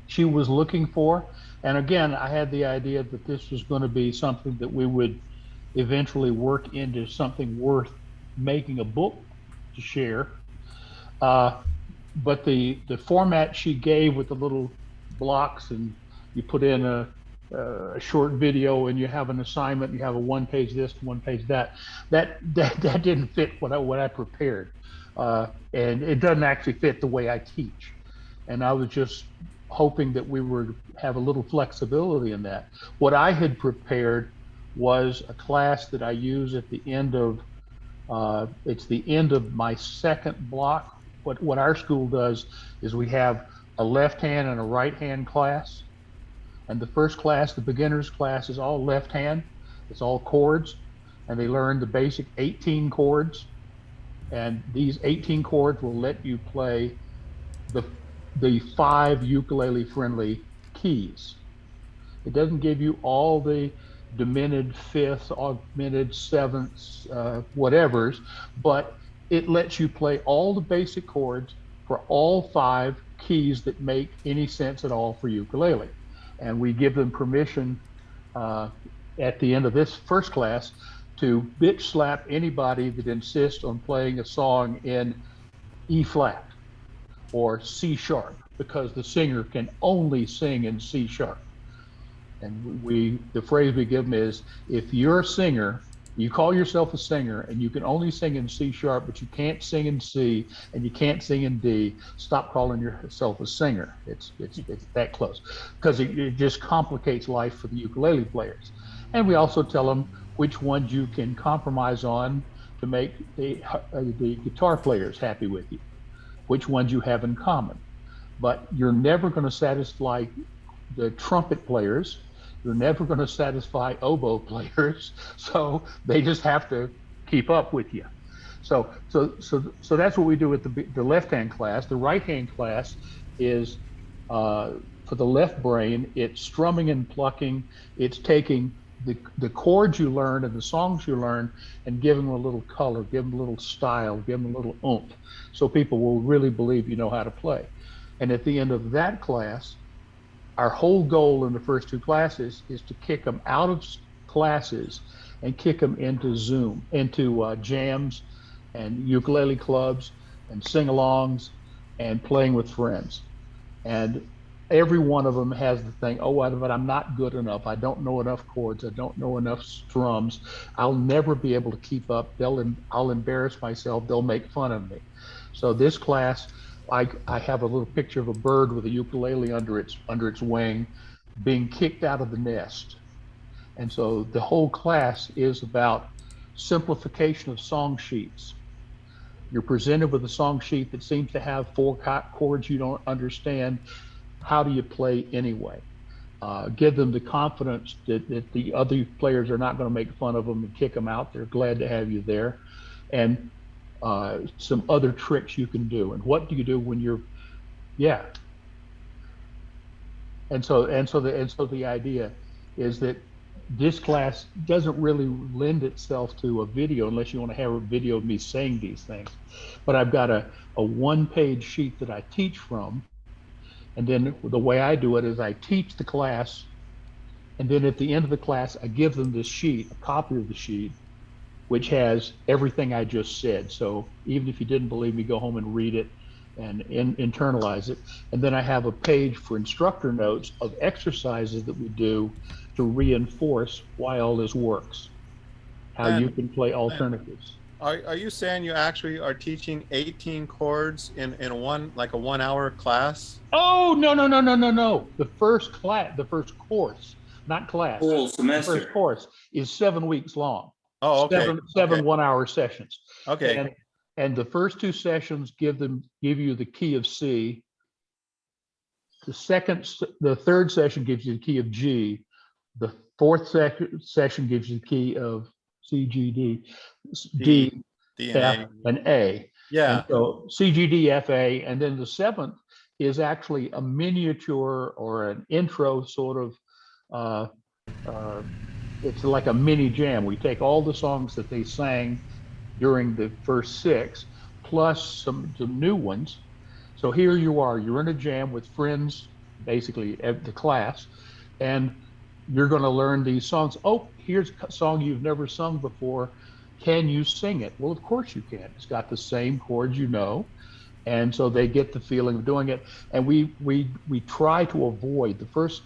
Speaker 7: she was looking for, and again, I had the idea that this was going to be something that we would eventually work into something worth making a book to share. But the format she gave with the little blocks, and you put in a short video, and you have an assignment, you have a 1 page this, 1 page that didn't fit what I prepared, and it doesn't actually fit the way I teach. And I was just hoping that we would have a little flexibility in that. What I had prepared was a class that I use at the end of it's the end of my second block. What our school does is we have a left hand and a right hand class, and the first class, the beginners class, is all left hand. It's all chords, and they learn the basic 18 chords, and these 18 chords will let you play the 5 ukulele friendly keys. It doesn't give you all the diminished fifths, augmented sevenths, whatevers, but it lets you play all the basic chords for all 5 keys that make any sense at all for ukulele. And we give them permission at the end of this first class to bitch slap anybody that insists on playing a song in E flat or C sharp, because the singer can only sing in C sharp. And the phrase we give them is, if you're a singer, you call yourself a singer and you can only sing in C sharp, but you can't sing in C and you can't sing in D, stop calling yourself a singer. It's that close, because it just complicates life for the ukulele players. And we also tell them which ones you can compromise on to make the guitar players happy with you, which ones you have in common. But you're never going to satisfy the trumpet players. You're never going to satisfy oboe players, so they just have to keep up with you. So that's what we do with the left-hand class. The right-hand class is for the left brain. It's strumming and plucking. It's taking the chords you learn and the songs you learn and giving them a little color, give them a little style, give them a little oomph, so people will really believe you know how to play. And at the end of that class, our whole goal in the first 2 classes is to kick them out of classes and kick them into jams and ukulele clubs and sing-alongs and playing with friends. And every one of them has the thing, but I'm not good enough. I don't know enough chords. I don't know enough strums. I'll never be able to keep up. I'll embarrass myself. They'll make fun of me. So this class, I have a little picture of a bird with a ukulele under its wing being kicked out of the nest. And so the whole class is about simplification of song sheets. You're presented with a song sheet that seems to have 4 chords you don't understand. How do you play anyway? give them the confidence that the other players are not going to make fun of them and kick them out. They're glad to have you there. And some other tricks you can do. And what do you do when you're, yeah. And so the idea is that this class doesn't really lend itself to a video unless you want to have a video of me saying these things. But I've got a one-page sheet that I teach from. And then the way I do it is I teach the class. And then at the end of the class, I give them this sheet, a copy of the sheet, which has everything I just said. So even if you didn't believe me, go home and read it and internalize it. And then I have a page for instructor notes of exercises that we do to reinforce why all this works, how you can play alternatives.
Speaker 1: Are you saying you actually are teaching 18 chords in one, like a 1 hour class?
Speaker 7: Oh, no. The first course, not class.
Speaker 6: Whole semester.
Speaker 7: The first course is 7 weeks long.
Speaker 1: Oh, okay.
Speaker 7: Seven
Speaker 1: Okay.
Speaker 7: 1 hour sessions.
Speaker 1: Okay.
Speaker 7: And the first two sessions give you the key of C. The third session gives you the key of G. The fourth session gives you the key of C, G, D, D,
Speaker 1: and
Speaker 7: F,
Speaker 1: A.
Speaker 7: and A.
Speaker 1: Yeah.
Speaker 7: And so C, G, D, F, A, and then the seventh is actually a miniature or an intro sort of. It's like a mini jam. We take all the songs that they sang during the first six, plus some new ones. So here you are, you're in a jam with friends, basically at the class, and you're going to learn these songs. Oh, here's a song you've never sung before. Can you sing it? Well, of course you can. It's got the same chords you know. And so they get the feeling of doing it. And we try to avoid the first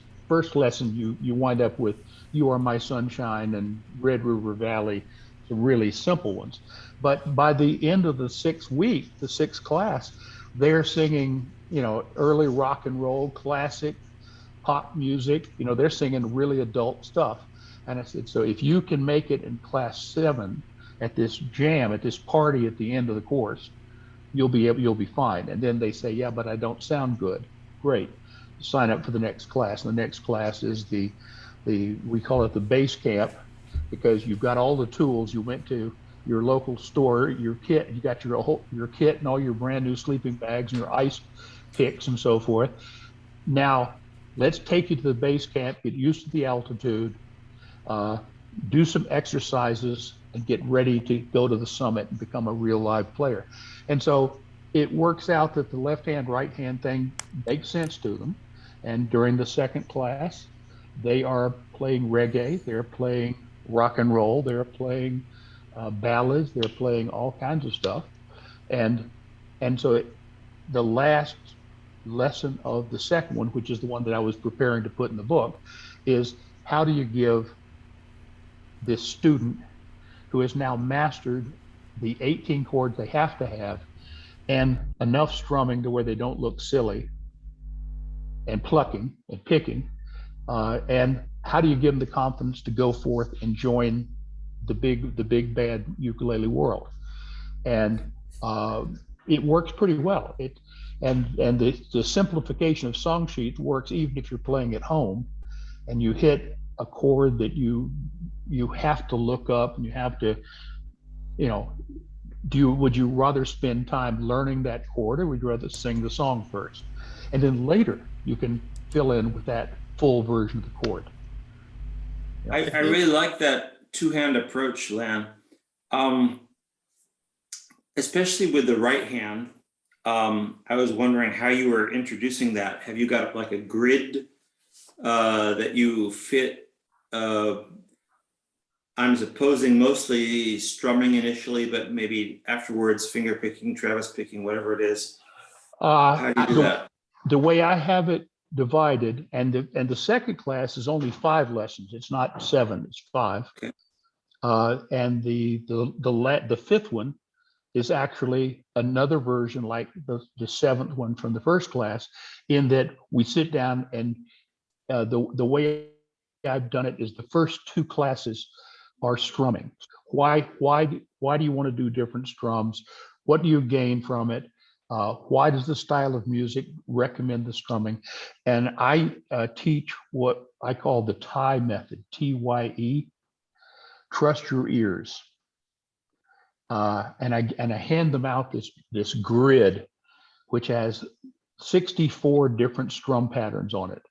Speaker 7: lesson. You wind up with You Are My Sunshine and Red River Valley, some really simple ones. But by the end of the 6th week, the 6th class, they're singing, early rock and roll, classic pop music. They're singing really adult stuff. And I said, so if you can make it in class 7 at this jam, at this party at the end of the course, you'll be fine. And then they say, yeah, but I don't sound good. Great. Sign up for the next class. And the next class is we call it the base camp, because you've got all the tools. You went to your local store, your kit, you got your kit and all your brand new sleeping bags and your ice picks and so forth. Now, let's take you to the base camp, get used to the altitude, do some exercises, and get ready to go to the summit and become a real live player. And so it works out that the left-hand, right-hand thing makes sense to them. And during the 2nd class, they are playing reggae, they're playing rock and roll, they're playing ballads, they're playing all kinds of stuff. And so the last lesson of the 2nd one, which is the one that I was preparing to put in the book, is how do you give this student who has now mastered the 18 chords they have to have and enough strumming to where they don't look silly and plucking and picking, and how do you give them the confidence to go forth and join the big bad ukulele world? And it works pretty well. And the simplification of song sheets works even if you're playing at home and you hit a chord that you have to look up and you have to, would you rather spend time learning that chord, or would you rather sing the song first? And then later you can fill in with that full version of the chord.
Speaker 6: I really like that two-hand approach, Lan. Especially with the right hand. I was wondering how you were introducing that. Have you got like a grid that you fit? I'm supposing mostly strumming initially, but maybe afterwards finger picking, Travis picking, whatever it is. How do you do that?
Speaker 7: The way I have it divided, and the 2nd class is only 5 lessons. It's not 7, it's 5.
Speaker 6: Okay.
Speaker 7: And the 5th one is actually another version like the 7th one from the 1st class, in that we sit down and the way I've done it is the first 2 classes are strumming. Why do you want to do different strums? What do you gain from it? Why does the style of music recommend the strumming? And I teach what I call the TIE method, TYE, trust your ears. And I hand them out this grid, which has 64 different strum patterns on it.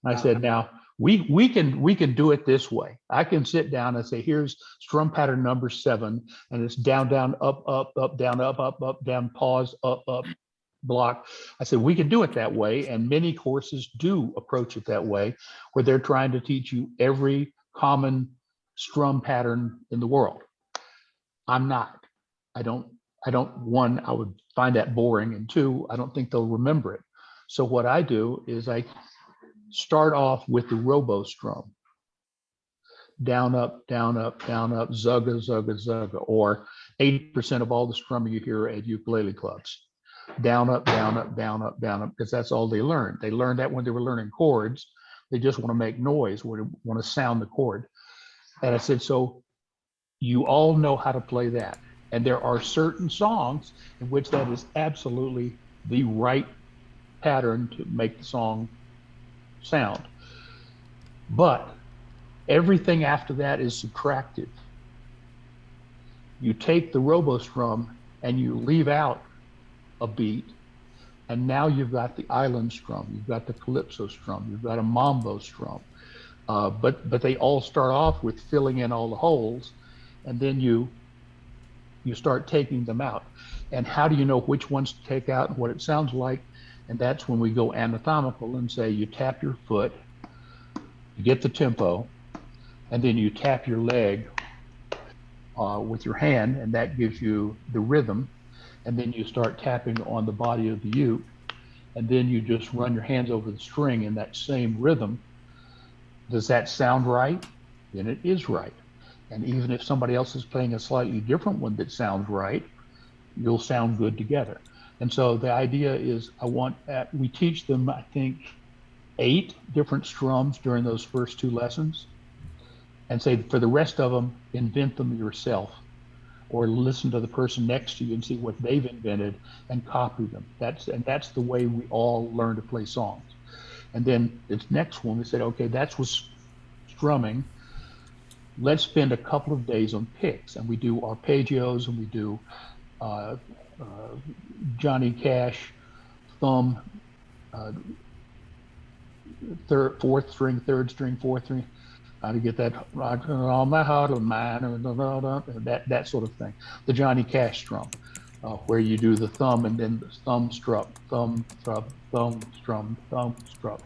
Speaker 7: And I said, now we can do it this way. I can sit down and say, here's strum pattern number 7, and it's down, down, up, up, up, down, up, down, pause, up, block. I said, we can do it that way. And many courses do approach it that way, where they're trying to teach you every common strum pattern in the world. I'm not. I don't, one, I would find that boring. And 2, I don't think they'll remember it. So what I do is I start off with the robo strum. Down, up, down, up, down, up, zugga, zugga, zugga, or 80% of all the strumming you hear at ukulele clubs. Down, up, down, up, down, up, down, up, because that's all they learned. They learned that when they were learning chords. They just want to make noise, want to sound the chord. And I said, so you all know how to play that. And there are certain songs in which that is absolutely the right pattern to make the song sound. But everything after that is subtracted. You take the robo strum and you leave out a beat, and now you've got the island strum, you've got the calypso strum, you've got a mambo strum. But they all start off with filling in all the holes, and then you start taking them out. And how do you know which ones to take out and what it sounds like? And that's when we go anatomical and say you tap your foot, you get the tempo, and then you tap your leg with your hand, and that gives you the rhythm. And then you start tapping on the body of the uke, and then you just run your hands over the string in that same rhythm. Does that sound right? Then it is right. And even if somebody else is playing a slightly different one that sounds right, you'll sound good together. And so the idea is we teach them, I think, 8 different strums during those first 2 lessons, and say for the rest of them, invent them yourself, or listen to the person next to you and see what they've invented and copy them. That's the way we all learn to play songs. And then this next one, we said, okay, that's was strumming. Let's spend a couple of days on picks, and we do arpeggios, and we do Johnny Cash, thumb, 4th string, 3rd string, 4th string. How to get that on my heart of mine, that sort of thing. The Johnny Cash strum, where you do the thumb and then the thumb strum, thumb strum, thumb strum, thumb strum,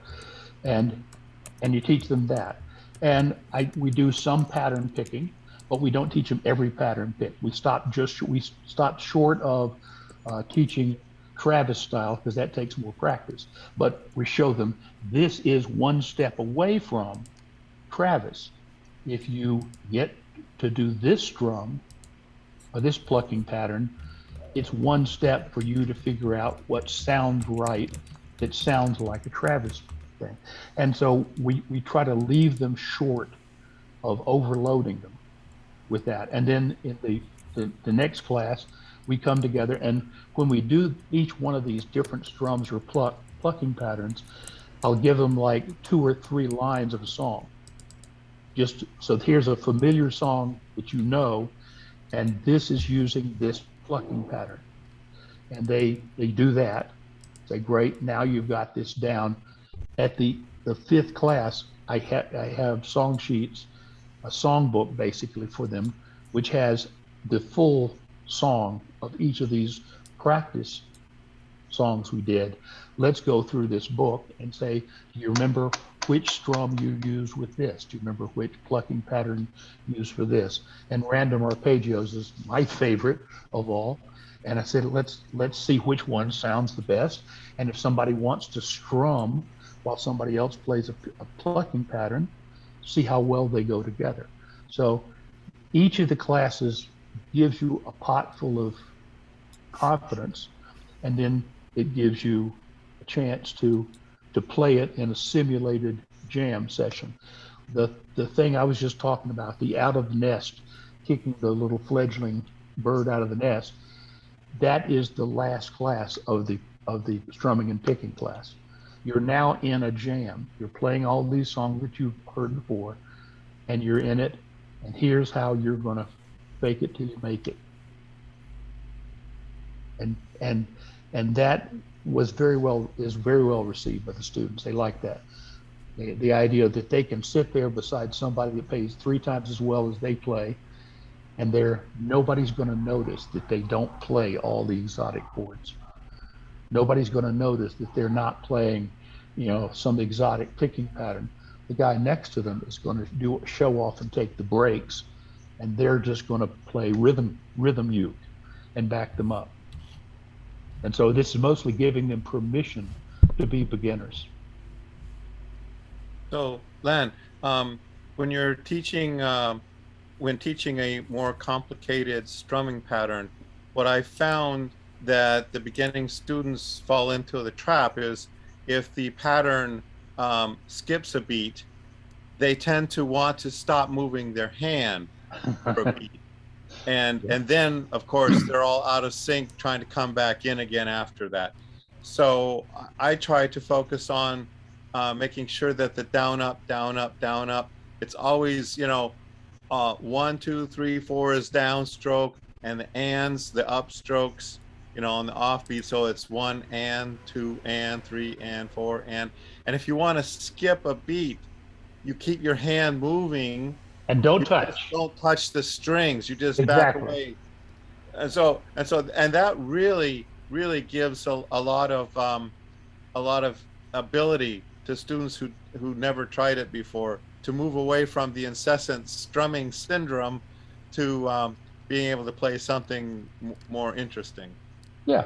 Speaker 7: and you teach them that. And we do some pattern picking, but we don't teach them every pattern pick. We stopped short of teaching Travis style, because that takes more practice. But we show them this is one step away from Travis. If you get to do this strum or this plucking pattern, it's one step for you to figure out what sounds right, that sounds like a Travis thing. And so we try to leave them short of overloading them with that. And then in the next class, we come together, and when we do each one of these different strums or plucking patterns, I'll give them like 2 or 3 lines of a song. Just so here's a familiar song that you know, and this is using this plucking pattern. And they do that. Say, great, now you've got this down. At the 5th class, I have song sheets, a song book basically for them, which has the full song of each of these practice songs we did. Let's go through this book and say, do you remember which strum you used with this? Do you remember which plucking pattern you used for this? And random arpeggios is my favorite of all. And I said, let's see which one sounds the best. And if somebody wants to strum while somebody else plays a plucking pattern, see how well they go together. So each of the classes gives you a pot full of confidence, and then it gives you a chance to play it in a simulated jam session. The thing I was just talking about, the out of the nest, kicking the little fledgling bird out of the nest, that is the last class of the strumming and picking class. You're now in a jam. You're playing all these songs that you've heard before, and you're in it. And here's how you're going to fake it till you make it. And that is very well received by the students. They like that. The idea that they can sit there beside somebody that plays 3 times as well as they play, and nobody's going to notice that they don't play all the exotic chords. Nobody's going to notice that they're not playing, some exotic picking pattern. The guy next to them is going to show off and take the breaks, and they're just going to play rhythm uke and back them up. And so this is mostly giving them permission to be beginners.
Speaker 1: So, Len, when you're teaching, when teaching a more complicated strumming pattern, what I found that the beginning students fall into the trap is if the pattern skips a beat, they tend to want to stop moving their hand for a beat. And then, of course, they're all out of sync trying to come back in again after that. So I try to focus on making sure that the down, up, down, up, down, up, it's always, 1, 2, 3, 4 is downstroke, and the ands, the upstrokes, on the offbeat. So it's 1 and 2 and 3 and 4 and if you want to skip a beat, you keep your hand moving
Speaker 7: and don't touch.
Speaker 1: Don't touch the strings. You just
Speaker 7: Exactly.
Speaker 1: back away. And that really gives a lot of ability to students who never tried it before to move away from the incessant strumming syndrome to being able to play something more interesting.
Speaker 7: Yeah,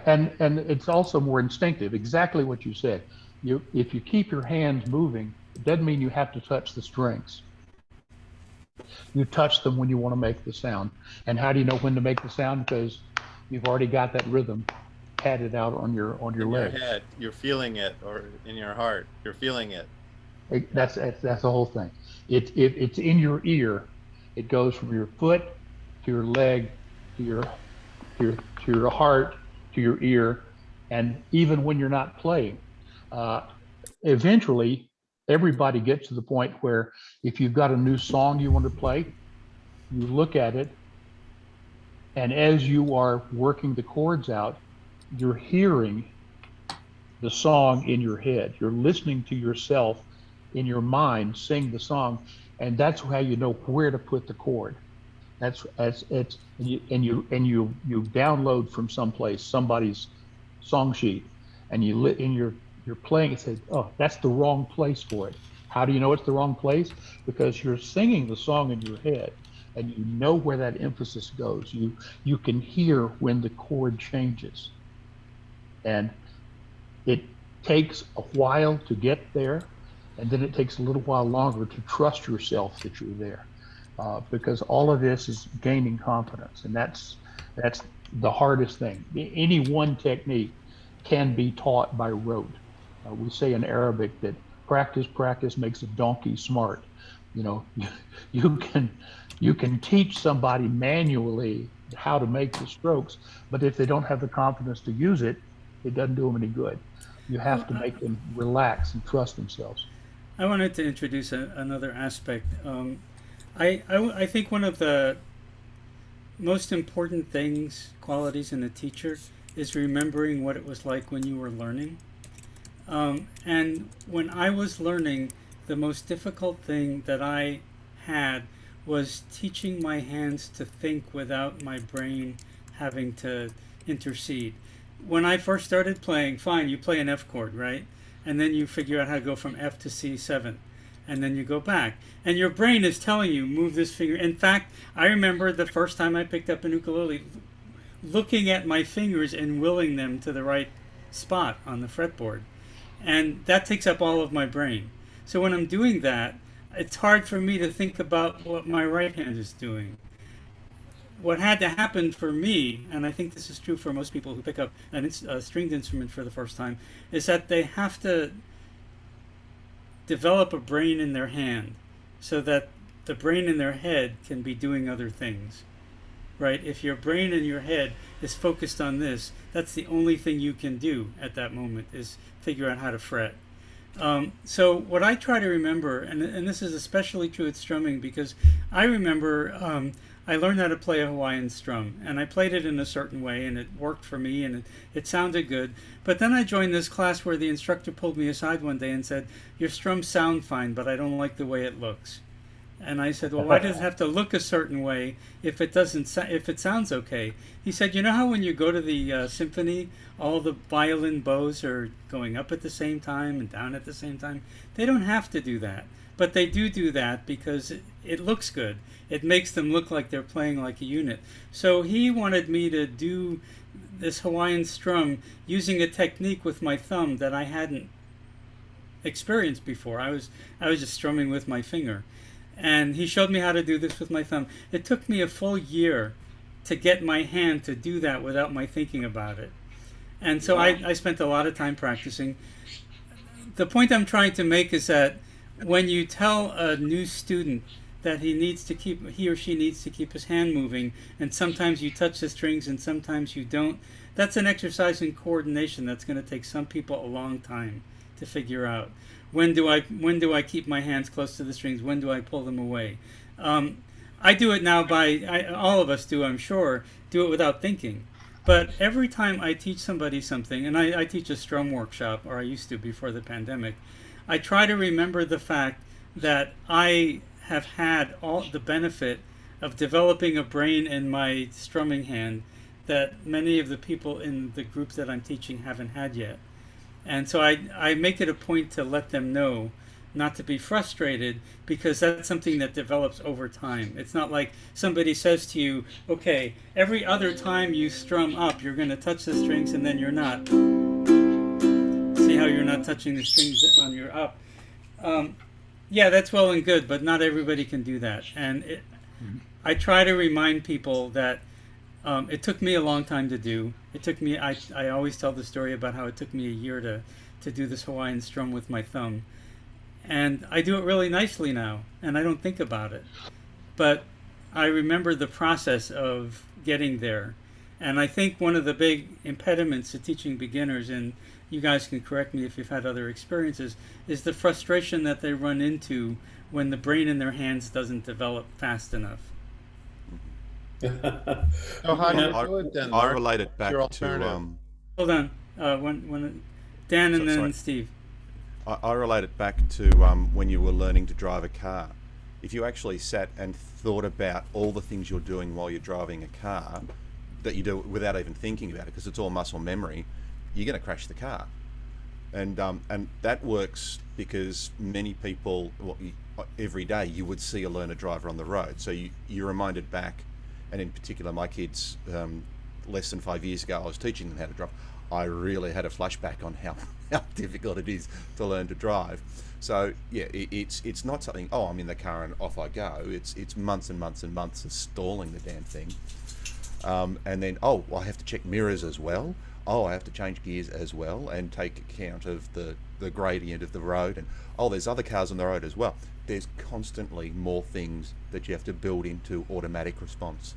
Speaker 7: and it's also more instinctive. Exactly what you said. If you keep your hands moving, it doesn't mean you have to touch the strings. You touch them when you want to make the sound. And how do you know when to make the sound? Because you've already got that rhythm padded out on your leg.
Speaker 1: Your head, you're feeling it, or in your heart, you're feeling it.
Speaker 7: That's the whole thing. It's in your ear. It goes from your foot to your leg to your heart to your ear, and even when you're not playing, eventually everybody gets to the point where if you've got a new song you want to play, you look at it, and as you are working the chords out, you're hearing the song in your head. You're listening to yourself in your mind sing the song, and that's how you know where to put the chord. You download from someplace somebody's song sheet, and you're playing it. Says, oh, that's the wrong place for it. How do you know it's the wrong place? Because you're singing the song in your head, and you know where that emphasis goes. You can hear when the chord changes, and it takes a while to get there, and then it takes a little while longer to trust yourself that you're there. Because all of this is gaining confidence, and that's the hardest thing. Any one technique can be taught by rote. We say in Arabic that practice makes a donkey smart. You can teach somebody manually how to make the strokes, but if they don't have the confidence to use it, it doesn't do them any good. You have to make them relax and trust themselves.
Speaker 3: I wanted to introduce another aspect. I think one of the most important qualities in a teacher, is remembering what it was like when you were learning. And when I was learning, the most difficult thing that I had was teaching my hands to think without my brain having to intercede. When I first started playing, fine, you play an F chord, right? And then you figure out how to go from F to C7. And then you go back. And your brain is telling you, move this finger. In fact, I remember the first time I picked up an ukulele, looking at my fingers and willing them to the right spot on the fretboard. And that takes up all of my brain. So when I'm doing that, it's hard for me to think about what my right hand is doing. What had to happen for me, and I think this is true for most people who pick up a stringed instrument for the first time, is that they have to develop a brain in their hand so that the brain in their head can be doing other things. right? If your brain and your head is focused on this, that's the only thing you can do at that moment, is figure out how to fret. So what I try to remember, and this is especially true with strumming, because I remember I learned how to play a Hawaiian strum, and I played it in a certain way, and it worked for me, and it sounded good. But then I joined this class where the instructor pulled me aside one day and said, "Your strums sound fine, but I don't like the way it looks." And I said, "Well, why does it have to look a certain way if it doesn't? If it sounds okay?" He said, "You know how when you go to the symphony, all the violin bows are going up at the same time and down at the same time? They don't have to do that, but they do that because it looks good. It makes them look like they're playing like a unit." So he wanted me to do this Hawaiian strum using a technique with my thumb that I hadn't experienced before. I was just strumming with my finger. And he showed me how to do this with my thumb. It took me a full year to get my hand to do that without my thinking about it. And so I spent a lot of time practicing. The point I'm trying to make is that when you tell a new student that he or she needs to keep his hand moving, and sometimes you touch the strings and sometimes you don't, that's an exercise in coordination that's going to take some people a long time to figure out. When do I keep my hands close to the strings? When do I pull them away? I do it now all of us do, I'm sure, do it without thinking. But every time I teach somebody something, and I teach a strum workshop, or I used to before the pandemic, I try to remember the fact that I have had all the benefit of developing a brain in my strumming hand that many of the people in the group that I'm teaching haven't had yet. And so I make it a point to let them know not to be frustrated, because that's something that develops over time. It's not like somebody says to you, "Okay, every other time you strum up, you're going to touch the strings and then you're not. See how you're not touching the strings on your up." Yeah, that's well and good, but not everybody can do that. And I try to remind people that it took me a long time to do. It took me, I always tell the story about how it took me a year to do this Hawaiian strum with my thumb. And I do it really nicely now, and I don't think about it. But I remember the process of getting there. And I think one of the big impediments to teaching beginners, and you guys can correct me if you've had other experiences, is the frustration that they run into when the brain in their hands doesn't develop fast enough.
Speaker 1: So how do you do it then,
Speaker 5: I
Speaker 1: Mark?
Speaker 5: relate it back
Speaker 1: Your
Speaker 5: to
Speaker 1: alternative.
Speaker 3: Hold on, when Dan and then
Speaker 5: Sorry.
Speaker 3: Steve.
Speaker 5: I relate it back to when you were learning to drive a car. If you actually sat and thought about all the things you're doing while you're driving a car that you do without even thinking about it, because it's all muscle memory, you're going to crash the car. And that works because many people, every day you would see a learner driver on the road. So you're reminded back, and in particular my kids, less than 5 years ago I was teaching them how to drive. I really had a flashback on how difficult it is to learn to drive. So yeah, it's not something, oh, I'm in the car and off I go. It's months and months and months of stalling the damn thing. And then, oh, well, I have to check mirrors as well. Oh, I have to change gears as well and take account of the gradient of the road. And oh, there's other cars on the road as well. There's constantly more things that you have to build into automatic response.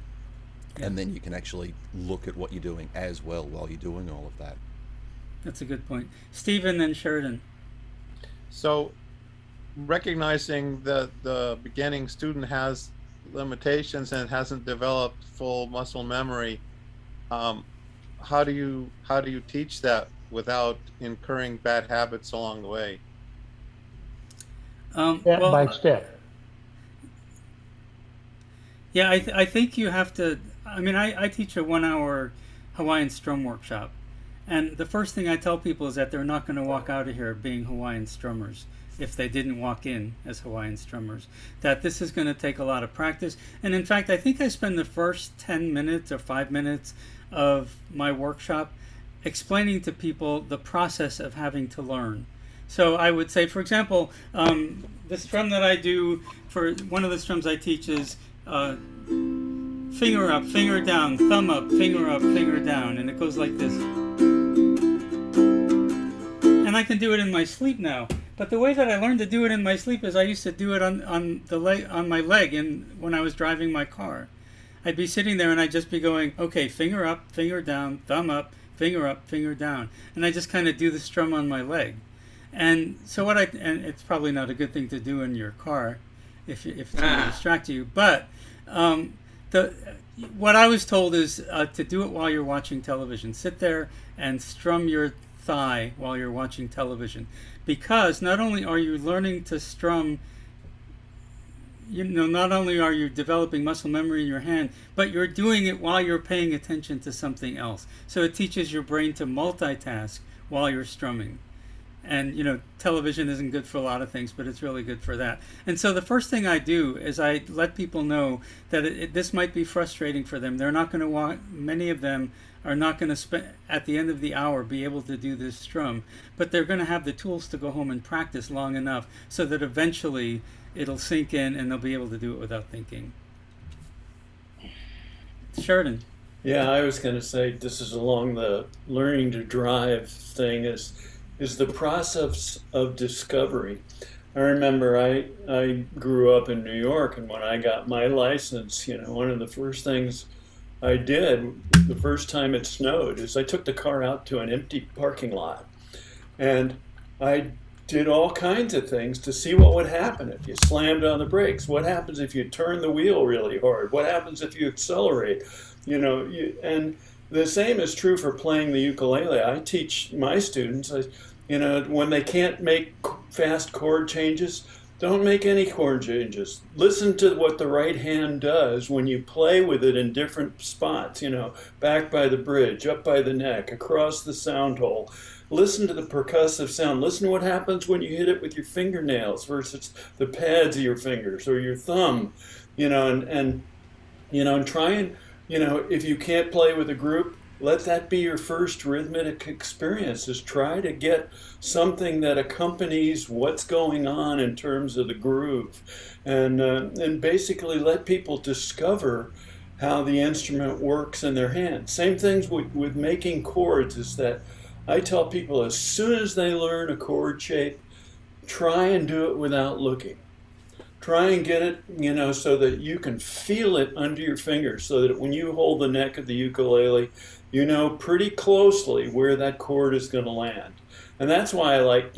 Speaker 5: Yeah. And then you can actually look at what you're doing as well while you're doing all of that.
Speaker 3: That's a good point. Steve and then Sheridan.
Speaker 1: So recognizing that the beginning student has limitations and hasn't developed full muscle memory, how do you teach that without incurring bad habits along the way?
Speaker 7: Step by step.
Speaker 3: Yeah, I think you have to. I mean, I teach a 1 hour Hawaiian strum workshop, and the first thing I tell people is that they're not going to walk out of here being Hawaiian strummers if they didn't walk in as Hawaiian strummers. That this is going to take a lot of practice, and in fact, I think I spend the first 10 minutes or 5 minutes of my workshop explaining to people the process of having to learn. So I would say, for example, the strum that I do for one of the strums I teach is finger up, finger down, thumb up, finger down, and it goes like this. And I can do it in my sleep now. But the way that I learned to do it in my sleep is I used to do it on my leg when I was driving my car. I'd be sitting there and I'd just be going, okay, finger up, finger down, thumb up, finger down. And I just kind of do the strum on my leg. And so and it's probably not a good thing to do in your car if it's going to distract you. But what I was told is to do it while you're watching television. Sit there and strum your thigh while you're watching television. Because not only are you learning to strum, not only are you developing muscle memory in your hand, but you're doing it while you're paying attention to something else. So it teaches your brain to multitask while you're strumming. And, television isn't good for a lot of things, but it's really good for that. And so the first thing I do is I let people know that this might be frustrating for them. They're not going to many of them are not going to at the end of the hour, be able to do this strum, but they're going to have the tools to go home and practice long enough so that eventually it'll sink in and they'll be able to do it without thinking. Sheridan.
Speaker 2: Yeah, I was going to say this is along the learning to drive thing is the process of discovery. I remember I grew up in New York, and when I got my license, one of the first things I did the first time it snowed is I took the car out to an empty parking lot, and I did all kinds of things to see what would happen if you slammed on the brakes. What happens if you turn the wheel really hard? What happens if you accelerate? And the same is true for playing the ukulele. I teach my students, when they can't make fast chord changes, don't make any chord changes. Listen to what the right hand does when you play with it in different spots, back by the bridge, up by the neck, across the sound hole. Listen to the percussive sound. Listen to what happens when you hit it with your fingernails versus the pads of your fingers or your thumb, and try and, if you can't play with a group, let that be your first rhythmic experience, is try to get something that accompanies what's going on in terms of the groove. And basically let people discover how the instrument works in their hands. Same things with making chords, is that I tell people as soon as they learn a chord shape, try and do it without looking. Try and get it, so that you can feel it under your fingers, so that when you hold the neck of the ukulele, you know pretty closely where that chord is going to land. And that's why I like,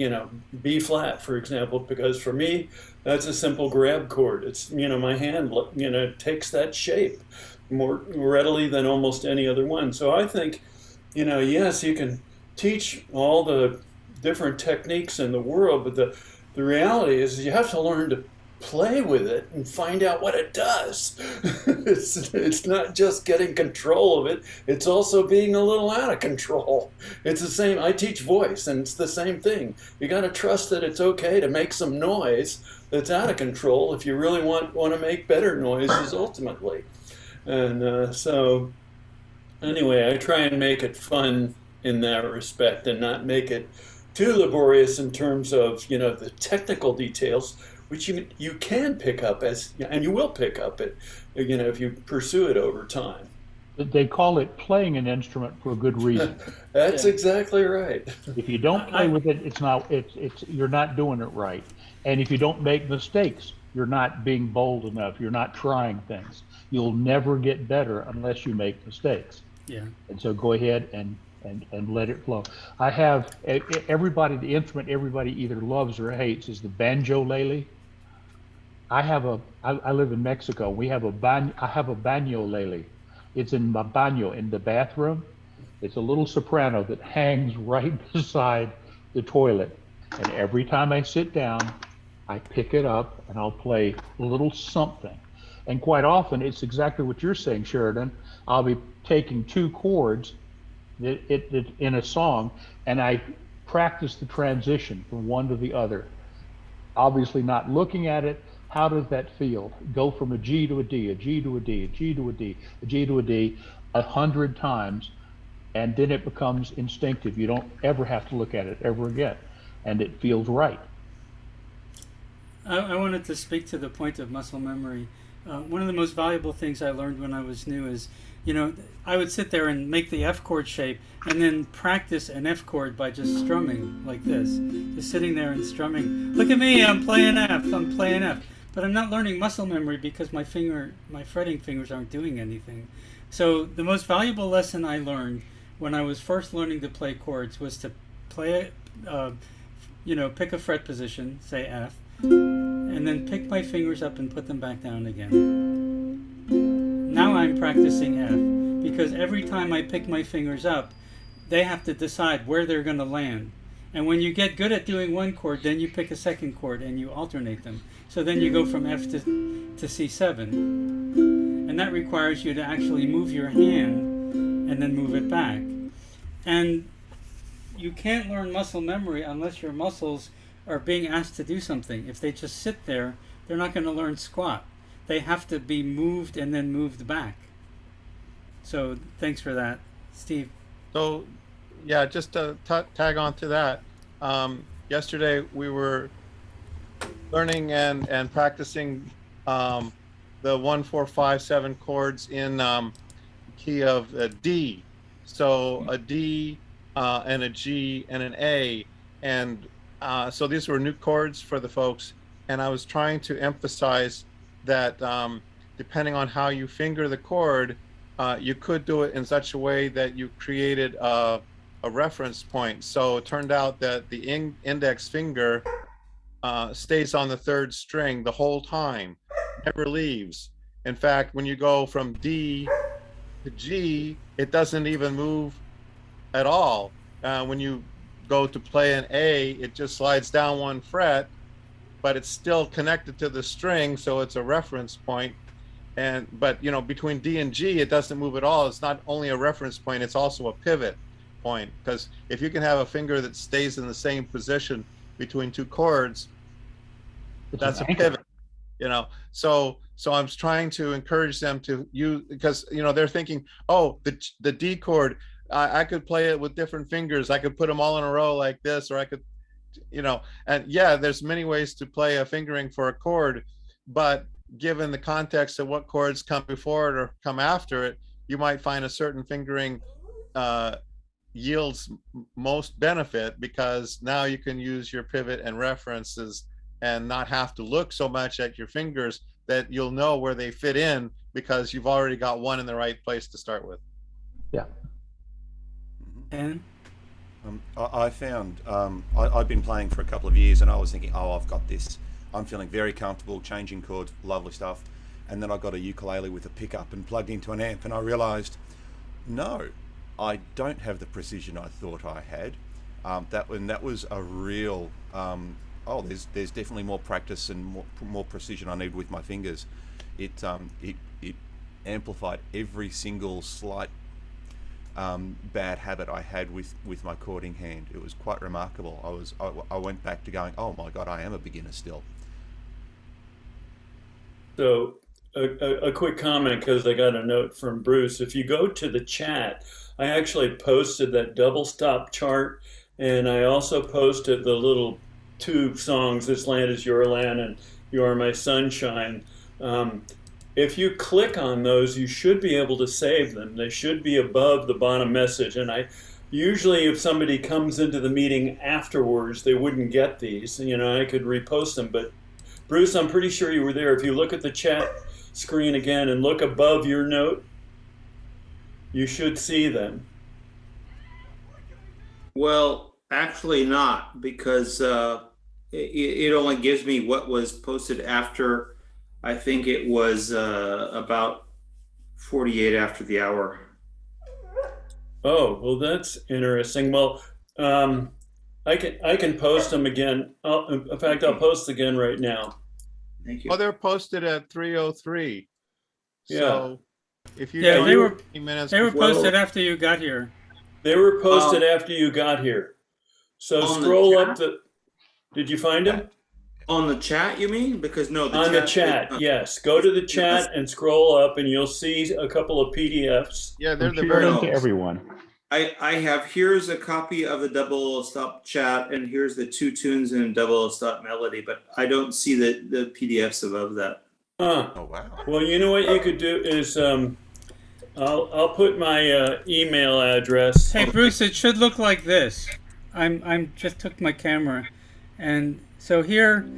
Speaker 2: B flat, for example, because for me, that's a simple grab chord. It's, my hand, takes that shape more readily than almost any other one. So I think, yes, you can teach all the different techniques in the world, but the reality is you have to learn to play with it and find out what it does. It's not just getting control of it, it's also being a little out of control. It's the same, I teach voice, and it's the same thing. You got to trust that it's okay to make some noise that's out of control if you really want to make better noises ultimately. And so anyway, I try and make it fun in that respect and not make it too laborious in terms of, the technical details, which you can pick up and you will pick up it, if you pursue it over time.
Speaker 7: They call it playing an instrument for a good reason.
Speaker 2: That's exactly right.
Speaker 7: If you don't play with it, you're not doing it right. And if you don't make mistakes, you're not being bold enough. You're not trying things. You'll never get better unless you make mistakes.
Speaker 3: Yeah.
Speaker 7: And so go ahead and let it flow. I have the instrument everybody either loves or hates is the banjolele. I live in Mexico. I have a bañolele. It's in my baño in the bathroom. It's a little soprano that hangs right beside the toilet. And every time I sit down, I pick it up and I'll play a little something. And quite often it's exactly what you're saying, Sheridan. I'll be taking two chords in a song, and I practice the transition from one to the other. Obviously not looking at it. How does that feel? Go from a G to a D, a G to a D, a G to a D, a G to a D 100 times, and then it becomes instinctive. You don't ever have to look at it ever again, and it feels right.
Speaker 3: I wanted to speak to the point of muscle memory. One of the most valuable things I learned when I was new is, I would sit there and make the F chord shape and then practice an F chord by just strumming like this. Just sitting there and strumming. Look at me, I'm playing F, I'm playing F. but I'm not learning muscle memory because my fretting fingers aren't doing anything. So the most valuable lesson I learned when I was first learning to play chords was to play pick a fret position, say F, and then pick my fingers up and put them back down again. Now I'm practicing F, because every time I pick my fingers up, they have to decide where they're going to land. And when you get good at doing one chord, then you pick a second chord and you alternate them. So then you go from F to C7. And that requires you to actually move your hand and then move it back. And you can't learn muscle memory unless your muscles are being asked to do something. If they just sit there, they're not going to learn squat. They have to be moved and then moved back. So thanks for that, Steve.
Speaker 1: So, yeah, just to tag on to that, yesterday we were learning and practicing the 1, 4, 5, 7 chords in key of D. So a D and a G and an A, and so these were new chords for the folks, and I was trying to emphasize that depending on how you finger the chord, you could do it in such a way that you created a reference point. So it turned out that the index finger stays on the 3rd string the whole time, never leaves. In fact, when you go from D to G, it doesn't even move at all. When you go to play an A, it just slides down 1 fret, but it's still connected to the string, so it's a reference point. But between D and G, it doesn't move at all. It's not only a reference point, it's also a pivot point, because if you can have a finger that stays in the same position between 2 chords, that's a pivot. So I'm trying to encourage them to use, because they're thinking, oh, the D chord, I could play it with different fingers. I could put them all in a row like this, or I could, and yeah, there's many ways to play a fingering for a chord, but given the context of what chords come before it or come after it, you might find a certain fingering yields most benefit, because now you can use your pivot and references and not have to look so much at your fingers, that you'll know where they fit in because you've already got one in the right place to start with.
Speaker 7: Yeah.
Speaker 3: And
Speaker 5: I found I've been playing for a couple of years, and I was thinking, oh, I've got this. I'm feeling very comfortable changing chords, lovely stuff. And then I got a ukulele with a pickup and plugged into an amp, and I realized, no, I don't have the precision I thought I had. That was a real, there's definitely more practice and more precision I need with my fingers. It amplified every single slight bad habit I had with my chording hand. It was quite remarkable. I went back to going, oh my God, I am a beginner still.
Speaker 2: So a quick comment, because I got a note from Bruce. If you go to the chat, I actually posted that double stop chart, and I also posted the little 2 songs, This Land Is Your Land and You Are My Sunshine. If you click on those, you should be able to save them. They should be above the bottom message. And I usually, if somebody comes into the meeting afterwards, they wouldn't get these. I could repost them. But Bruce, I'm pretty sure you were there. If you look at the chat screen again and look above your note, you should see them.
Speaker 6: Well, actually not, because it only gives me what was posted after. I think it was about 48 after the hour.
Speaker 2: Oh, well, that's interesting. Well, I can post them again. In fact, I'll post again right now.
Speaker 6: Thank you.
Speaker 1: Oh, they're posted at 3:03.
Speaker 2: Yeah.
Speaker 1: So if you
Speaker 3: they were
Speaker 1: 15 minutes
Speaker 3: they were
Speaker 1: before-
Speaker 3: posted after you got here.
Speaker 2: They were posted after you got here. So
Speaker 6: On the
Speaker 2: scroll up
Speaker 6: chat?
Speaker 2: Did you find them?
Speaker 6: On the chat, you mean? Because no,
Speaker 2: On the chat, yes. Go to the chat and scroll up, and you'll see a couple of PDFs.
Speaker 1: Yeah, they're
Speaker 7: I'm
Speaker 1: the
Speaker 7: sharing
Speaker 1: very
Speaker 7: them to everyone.
Speaker 6: I have, here's a copy of the double stop chat, and here's the 2 tunes in a double stop melody, but I don't see the PDFs above that.
Speaker 2: Huh.
Speaker 5: Oh wow.
Speaker 2: Well, you know what you could do is I'll put my email address.
Speaker 3: Hey Bruce, it should look like this. I'm just took my camera, and so here,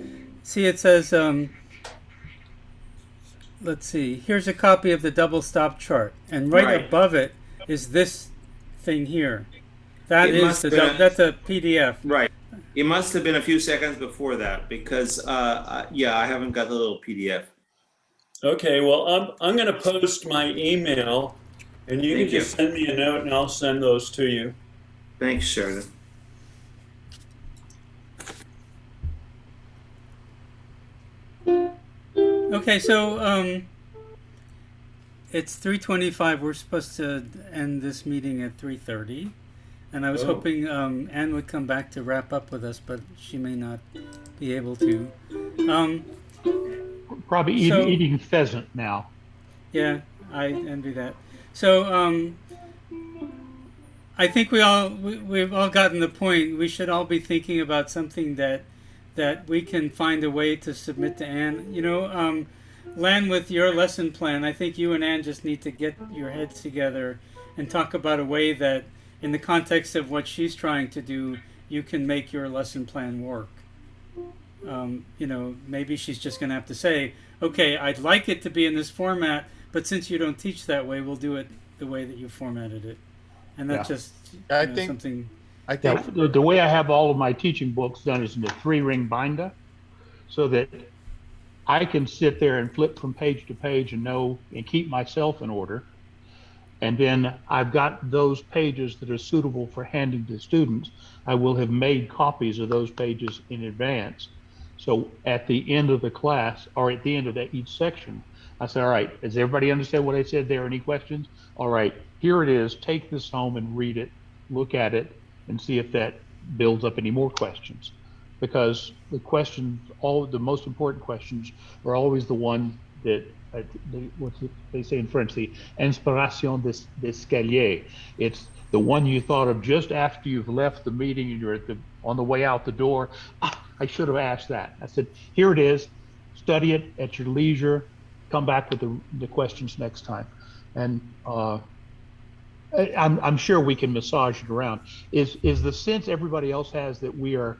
Speaker 3: see it says let's see. Here's a copy of the double stop chart, and right above it is this thing here. That
Speaker 6: It
Speaker 3: is
Speaker 6: must
Speaker 3: the
Speaker 6: have been
Speaker 3: that's a PDF.
Speaker 6: Right. It must have been a few seconds before that because, yeah, I haven't got the little PDF.
Speaker 2: Okay, well, I'm going to post my email, and you can
Speaker 6: Thank you.
Speaker 2: just send me a note, and I'll send those to you.
Speaker 6: Thanks, Sheridan.
Speaker 3: Okay, so it's 3:25. We're supposed to end this meeting at 3:30, and I was hoping Anne would come back to wrap up with us, but she may not be able to.
Speaker 7: Probably eating pheasant now.
Speaker 3: Yeah, I envy that. So I think we've all gotten the point. We should all be thinking about something that we can find a way to submit to Anne. You know, Lan, with your lesson plan, I think you and Anne just need to get your heads together and talk about a way that, in the context of what she's trying to do, you can make your lesson plan work. You know, maybe she's just going to have to say, okay, I'd like it to be in this format, but since you don't teach that way, we'll do it the way that you formatted it. And that's just
Speaker 1: I think
Speaker 3: something.
Speaker 1: I think
Speaker 7: The way I have all of my teaching books done is in a 3-ring binder, so that I can sit there and flip from page to page and know and keep myself in order. And then I've got those pages that are suitable for handing to students. I will have made copies of those pages in advance. So at the end of the class, or at the end of each section, I say, all right, does everybody understand what I said there? Any questions? All right, here it is. Take this home and read it, look at it, and see if that builds up any more questions. Because the questions, all of the most important questions, are always the one that, what they say in French, the inspiration d'escalier. It's the one you thought of just after you've left the meeting and you're on the way out the door. I should have asked that. I said, here it is. Study it at your leisure. Come back with the questions next time. And I'm sure we can massage it around. Is the sense everybody else has that we're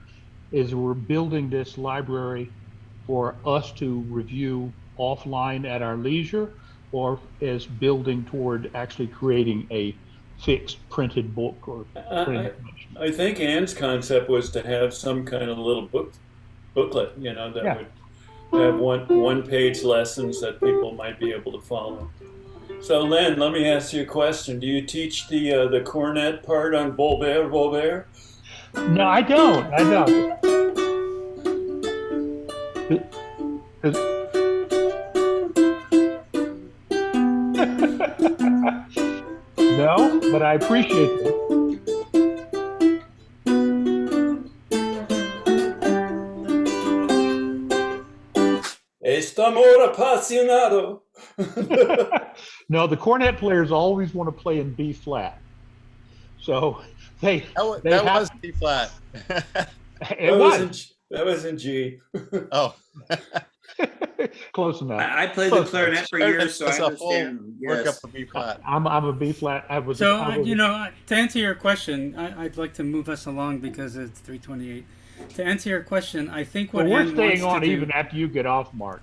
Speaker 7: building this library for us to review offline at our leisure, or is building toward actually creating a fixed printed book or printed information?
Speaker 2: I think Anne's concept was to have some kind of little booklet, you know, that would have one-page lessons that people might be able to follow. So, Len, let me ask you a question. Do you teach the cornet part on Volver?
Speaker 7: No, I don't. No, but I appreciate it.
Speaker 2: Estamos apasionado.
Speaker 7: No, the cornet players always want to play in B flat. So that
Speaker 1: was B flat.
Speaker 2: That was in G.
Speaker 1: Oh.
Speaker 7: Close enough.
Speaker 6: I played the clarinet for years, so I understand.
Speaker 1: Work up a B flat.
Speaker 7: I'm a B flat.
Speaker 3: You know, to answer your question, I'd like to move us along because it's 3:28. To answer your question, I think what
Speaker 7: we're
Speaker 3: Anne
Speaker 7: staying
Speaker 3: wants
Speaker 7: on
Speaker 3: to do,
Speaker 7: even after you get off, Mark.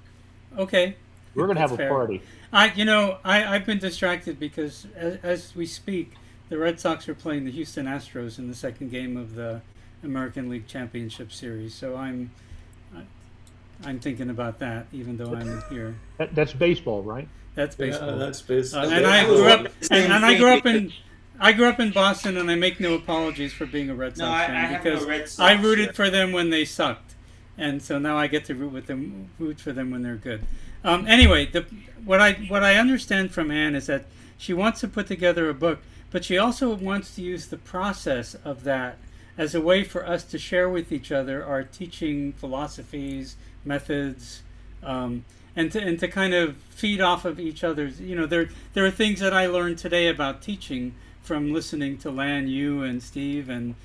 Speaker 3: Okay.
Speaker 7: We're gonna have a
Speaker 3: fair.
Speaker 7: party.
Speaker 3: I've been distracted because as we speak, the Red Sox are playing the Houston Astros in the second game of the American League Championship Series. So I'm thinking about that, even though I'm here.
Speaker 7: That's baseball, right?
Speaker 3: That's baseball.
Speaker 2: Yeah, that's baseball.
Speaker 3: And I grew up in Boston, and I make no apologies for being a Red Sox fan because I rooted for them when they sucked, and so now I get to root for them when they're good. Anyway, what I understand from Anne is that she wants to put together a book, but she also wants to use the process of that as a way for us to share with each other our teaching philosophies, methods, and to kind of feed off of each other's. You know, there are things that I learned today about teaching from listening to Lan, you, and Steve, and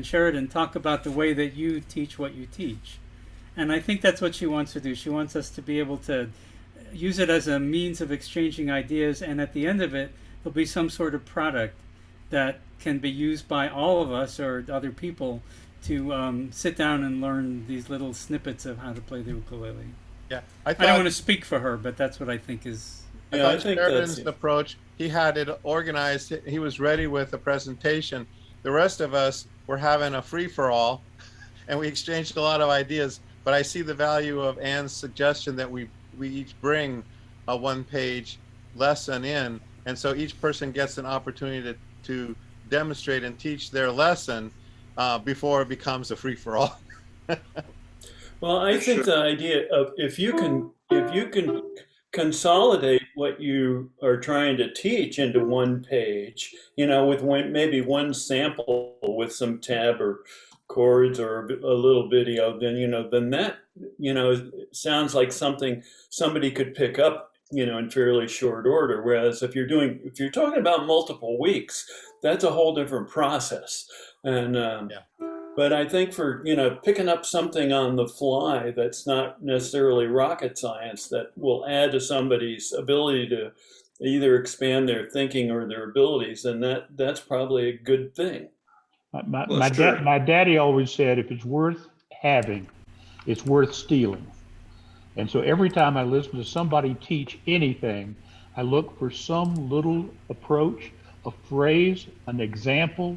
Speaker 3: Sheridan talk about the way that you teach what you teach. And I think that's what she wants to do. She wants us to be able to use it as a means of exchanging ideas, and at the end of it, there'll be some sort of product that can be used by all of us or other people to sit down and learn these little snippets of how to play the ukulele.
Speaker 1: Yeah,
Speaker 3: I don't want to speak for her, but that's what I think is.
Speaker 1: I
Speaker 2: Yeah,
Speaker 1: thought
Speaker 2: I think
Speaker 1: Sheridan's
Speaker 2: that's
Speaker 1: approach, he had it organized. He was ready with a presentation. The rest of us were having a free for all, and we exchanged a lot of ideas. But I see the value of Anne's suggestion that we each bring a one-page lesson in, and so each person gets an opportunity to demonstrate and teach their lesson before it becomes a free for all.
Speaker 2: Well, I think the idea of if you can consolidate what you are trying to teach into one page, with maybe one sample with some tab or chords or a little video, then that sounds like something somebody could pick up, in fairly short order. Whereas if you're talking about multiple weeks, that's a whole different process. And
Speaker 1: Yeah.
Speaker 2: but I think for picking up something on the fly that's not necessarily rocket science, that will add to somebody's ability to either expand their thinking or their abilities, then that's probably a good thing.
Speaker 7: My daddy always said, if it's worth having, it's worth stealing. And so every time I listen to somebody teach anything, I look for some little approach, a phrase, an example,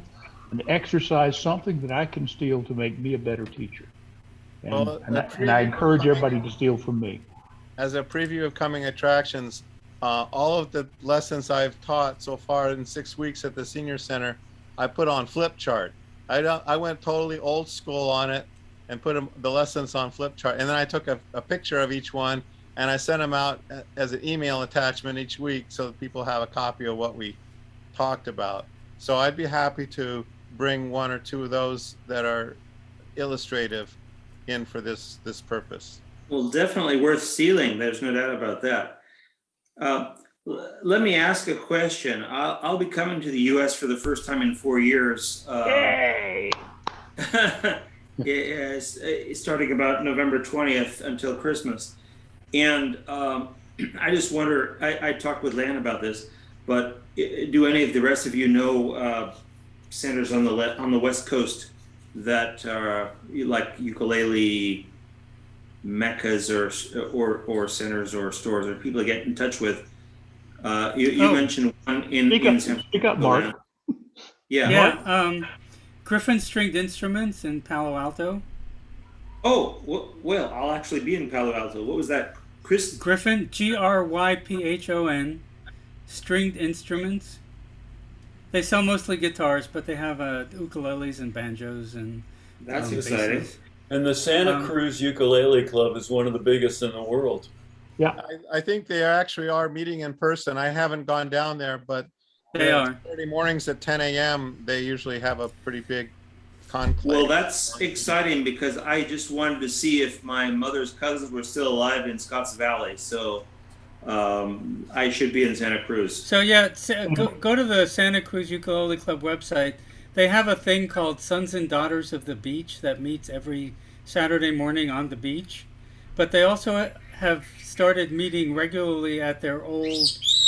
Speaker 7: an exercise, something that I can steal to make me a better teacher. And,
Speaker 1: Well,
Speaker 7: and I encourage everybody to steal from me.
Speaker 1: As a preview of coming attractions, all of the lessons I've taught so far in 6 weeks at the senior center, I put on flip chart. I went totally old school on it and put the lessons on flip chart, and then I took a picture of each one and I sent them out as an email attachment each week so that people have a copy of what we talked about. So I'd be happy to bring one or two of those that are illustrative in for this purpose.
Speaker 6: Well, definitely worth stealing. There's no doubt about that. Let me ask a question. I'll be coming to the U.S. for the first time in 4 years.
Speaker 7: Yay!
Speaker 6: Starting about November 20th until Christmas. And I just wonder, I talked with Lan about this, but do any of the rest of you know centers on the West Coast that are like ukulele meccas or centers or stores or people to get in touch with? You mentioned one in San Francisco.
Speaker 7: Speak up, Mark.
Speaker 6: Yeah.
Speaker 3: Griffin Stringed Instruments in Palo Alto.
Speaker 6: Oh, well, I'll actually be in Palo Alto. What was that, Chris?
Speaker 3: Griffin, Gryphon, Stringed Instruments. They sell mostly guitars, but they have ukuleles and banjos and
Speaker 6: that's exciting.
Speaker 3: basses.
Speaker 2: And the Santa Cruz Ukulele Club is one of the biggest in the world.
Speaker 7: Yeah,
Speaker 1: I think they actually are meeting in person. I haven't gone down there, but
Speaker 3: They are.
Speaker 1: Saturday mornings at 10 a.m. they usually have a pretty big conclave.
Speaker 6: Well, that's exciting because I just wanted to see if my mother's cousins were still alive in Scotts Valley. So I should be in Santa Cruz.
Speaker 3: So yeah, go to the Santa Cruz Ukulele Club website. They have a thing called Sons and Daughters of the Beach that meets every Saturday morning on the beach. But they also have started meeting regularly at their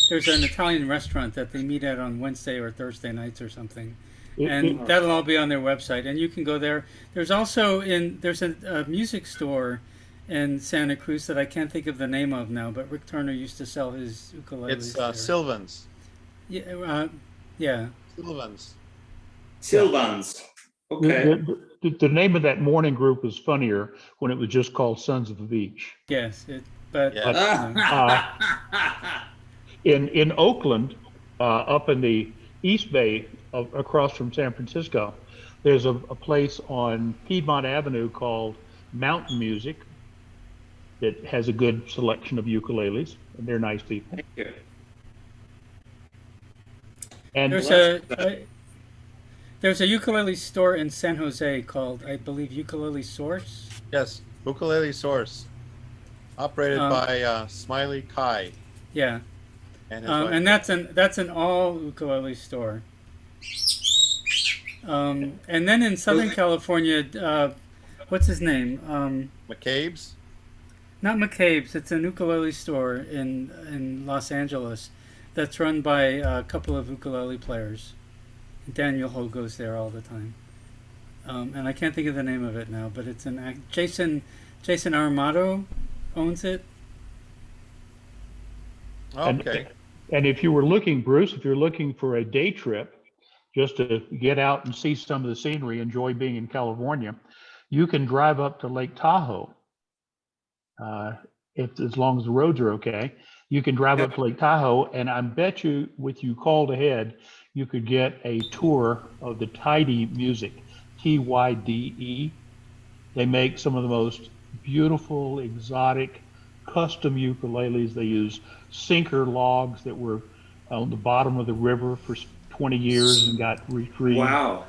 Speaker 3: there's an Italian restaurant that they meet at on Wednesday or Thursday nights or something. And that'll all be on their website. And you can go there. There's also there's a music store in Santa Cruz that I can't think of the name of now, but Rick Turner used to sell his ukuleles.
Speaker 1: It's Sylvan's.
Speaker 3: Yeah, yeah.
Speaker 6: Sylvan's. Okay.
Speaker 7: the name of that morning group was funnier when it was just called Sons of the Beach.
Speaker 3: Yes,
Speaker 7: In Oakland, up in the East Bay, across from San Francisco, there's a place on Piedmont Avenue called Mountain Music that has a good selection of ukuleles, and they're nice people.
Speaker 6: Thank you.
Speaker 7: And
Speaker 3: there's a ukulele store in San Jose called, I believe, Ukulele Source.
Speaker 1: Yes, Ukulele Source, operated by Smiley Kai.
Speaker 3: Yeah,
Speaker 1: And, his wife.
Speaker 3: and that's an all ukulele store. And then in Southern California, what's his name?
Speaker 1: McCabe's.
Speaker 3: Not McCabe's. It's an ukulele store in Los Angeles that's run by a couple of ukulele players. Daniel Ho goes there all the time. And I can't think of the name of it now, but it's Jason Armato owns it.
Speaker 1: Okay.
Speaker 7: And if you were looking, Bruce, if you're looking for a day trip, just to get out and see some of the scenery, enjoy being in California, you can drive up to Lake Tahoe. If as long as the roads are okay, you can drive up to Lake Tahoe, and I bet you, with you called ahead, you could get a tour of the Tidy Music, Tyde. They make some of the most beautiful, exotic, custom ukuleles. They use sinker logs that were on the bottom of the river for 20 years and got retrieved.
Speaker 6: Wow.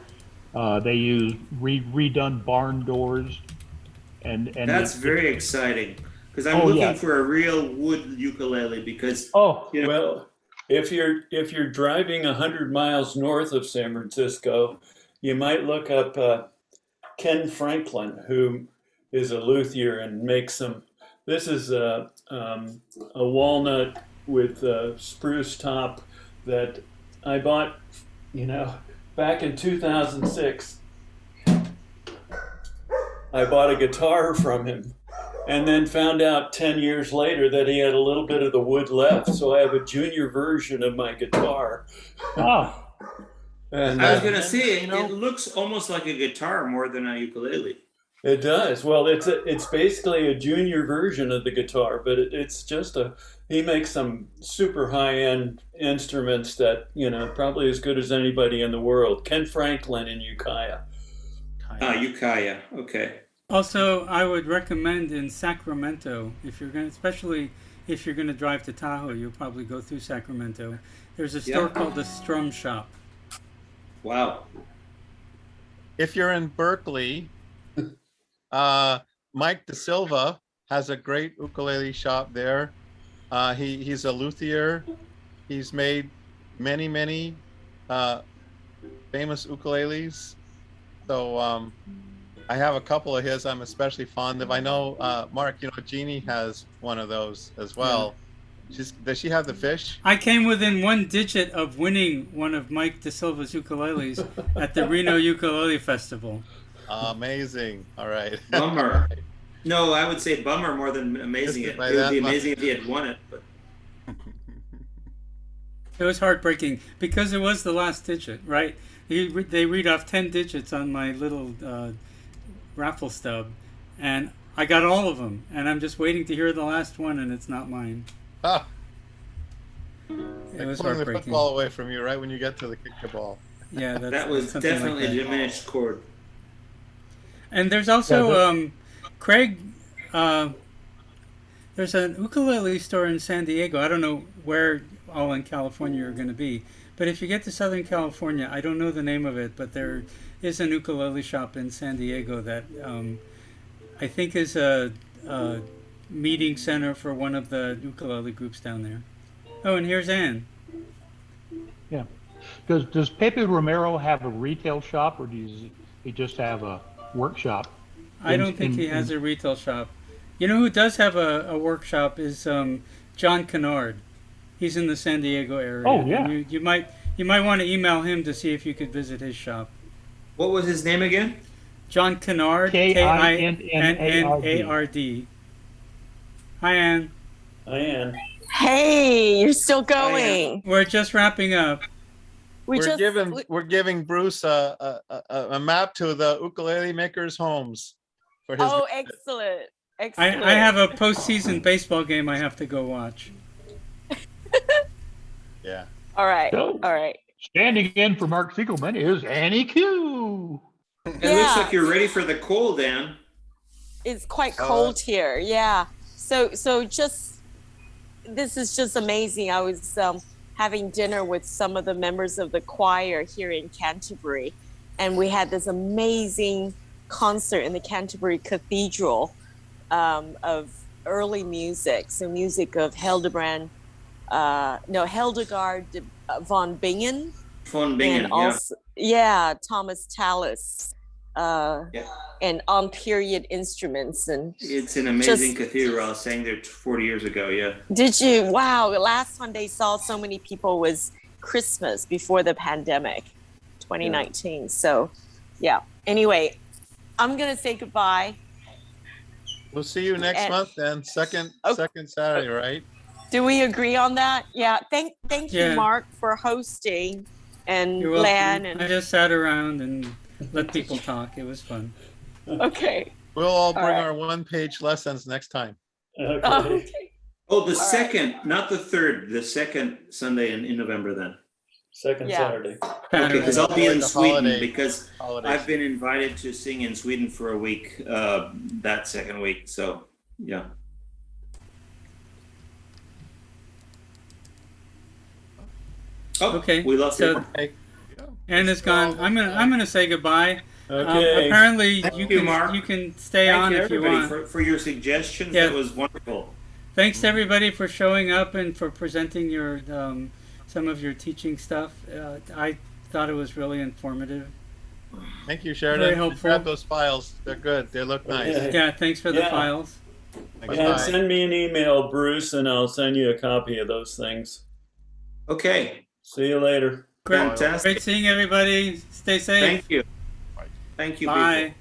Speaker 7: They use redone barn doors, and
Speaker 6: That's very exciting, because I'm looking for a real wood ukulele, because
Speaker 2: Well, if you're driving 100 miles north of San Francisco, you might look up Ken Franklin, who is a luthier and makes some. This is a walnut with a spruce top that I bought, back in 2006. I bought a guitar from him, and then found out 10 years later that he had a little bit of the wood left. So I have a junior version of my guitar.
Speaker 7: Oh.
Speaker 6: And I was going to say, it looks almost like a guitar more than a ukulele.
Speaker 2: It does. Well, it's basically a junior version of the guitar, but it's just he makes some super high-end instruments that, probably as good as anybody in the world. Ken Franklin in Ukiah.
Speaker 6: Ukiah, okay.
Speaker 3: Also, I would recommend in Sacramento, especially if you're gonna drive to Tahoe, you'll probably go through Sacramento. There's a store called the Strum Shop.
Speaker 6: Wow.
Speaker 1: If you're in Berkeley, Mike De Silva has a great ukulele shop there. He's a luthier. He's made many famous ukuleles. So I have a couple of his I'm especially fond of. I know, Mark, Jeannie has one of those as well. Does she have the fish?
Speaker 3: I came within 1 digit of winning one of Mike De Silva's ukuleles at the Reno Ukulele Festival.
Speaker 1: Amazing. All right.
Speaker 6: Bummer. No, I would say bummer more than amazing. It would be amazing if he had won it. But
Speaker 3: it was heartbreaking because it was the last digit, right? They read off 10 digits on my little raffle stub, and I got all of them, and I'm just waiting to hear the last one, and it's not mine.
Speaker 1: Ah.
Speaker 3: It was
Speaker 1: pulling
Speaker 3: heartbreaking.
Speaker 1: the football away from you right when you get to the kick the ball.
Speaker 3: Yeah,
Speaker 6: that was definitely a diminished chord.
Speaker 3: And there's also Craig. There's an ukulele store in San Diego. I don't know where all in California you're going to be, but if you get to Southern California, I don't know the name of it, but there is an ukulele shop in San Diego that I think is a meeting center for one of the ukulele groups down there. Oh, and here's Ann.
Speaker 7: Yeah. Does Pepe Romero have a retail shop, or does he just have a workshop?
Speaker 3: I don't think he has a retail shop. You know who does have a workshop is John Kennard. He's in the San Diego area.
Speaker 7: Oh, yeah.
Speaker 3: You might want to email him to see if you could visit his shop.
Speaker 6: What was his name again?
Speaker 3: John Kennard. Kinnard. Hi, Ann.
Speaker 2: Hi, Ann.
Speaker 4: Hey, you're still going.
Speaker 3: We're just wrapping up.
Speaker 1: We're giving Bruce a map to the ukulele makers' homes for his.
Speaker 4: Oh, excellent! Excellent.
Speaker 3: I have a postseason baseball game I have to go watch.
Speaker 1: Yeah.
Speaker 4: All right.
Speaker 7: So,
Speaker 4: all right.
Speaker 7: Standing in for Mark Siegelman is Annie Q.
Speaker 6: It looks like you're ready for the cold, Ann.
Speaker 4: It's quite cold here. Yeah. So just this is just amazing. I was having dinner with some of the members of the choir here in Canterbury, and we had this amazing concert in the Canterbury Cathedral of early music. So music of Hildegard von Bingen.
Speaker 6: Von Bingen,
Speaker 4: and also, Thomas Tallis, and on period instruments. And
Speaker 6: it's an amazing cathedral. I was saying there 40 years ago. Yeah.
Speaker 4: Did you? Wow. The last time they saw so many people was Christmas before the pandemic, 2019. Yeah. So, yeah. Anyway, I'm going to say goodbye.
Speaker 1: We'll see you next
Speaker 4: And-
Speaker 1: month then, second
Speaker 4: Oh.
Speaker 1: second Saturday, right?
Speaker 4: Do we agree on that? Yeah. Thank
Speaker 3: Yeah.
Speaker 4: you, Mark, for hosting, and
Speaker 3: You're
Speaker 4: Len.
Speaker 3: welcome. I
Speaker 4: And
Speaker 3: just sat around and let people talk. It was fun.
Speaker 4: okay.
Speaker 1: We'll all bring
Speaker 4: right.
Speaker 1: our one-page lessons next time.
Speaker 2: Okay.
Speaker 4: Okay.
Speaker 6: Oh, the
Speaker 4: right.
Speaker 6: second, not the third, the second Sunday in November then.
Speaker 2: Second
Speaker 4: Yeah.
Speaker 2: Saturday.
Speaker 6: Okay, because I'll be in
Speaker 1: The
Speaker 6: Sweden
Speaker 1: holiday-
Speaker 6: because
Speaker 1: holidays.
Speaker 6: I've been invited to sing in Sweden for a week, that second week. So, yeah. Oh,
Speaker 3: Okay,
Speaker 6: we lost
Speaker 3: so-
Speaker 6: it.
Speaker 1: Hey,
Speaker 3: Anna's gone. I'm gonna say goodbye.
Speaker 2: Okay.
Speaker 3: Apparently,
Speaker 6: Thank
Speaker 3: you
Speaker 6: you,
Speaker 3: can
Speaker 6: Mark.
Speaker 3: you can stay
Speaker 6: Thank
Speaker 3: on
Speaker 6: you,
Speaker 3: if you
Speaker 6: everybody,
Speaker 3: want.
Speaker 6: for your suggestions.
Speaker 3: Yeah.
Speaker 6: That was wonderful.
Speaker 3: Thanks to everybody for showing up and for presenting your some of your teaching stuff. I thought it was really informative.
Speaker 1: Thank you, Sheridan.
Speaker 3: Very helpful.
Speaker 1: Grab those files. They're good. They look nice.
Speaker 2: Okay.
Speaker 3: Yeah, thanks for the
Speaker 2: Yeah.
Speaker 3: files.
Speaker 1: Thanks,
Speaker 2: And
Speaker 1: bye.
Speaker 2: send me an email, Bruce, and I'll send you a copy of those things.
Speaker 6: Okay,
Speaker 2: See you later.
Speaker 3: Great,
Speaker 6: fantastic.
Speaker 3: great seeing everybody. Stay safe.
Speaker 6: Thank you. Thank you, people.
Speaker 3: Bye.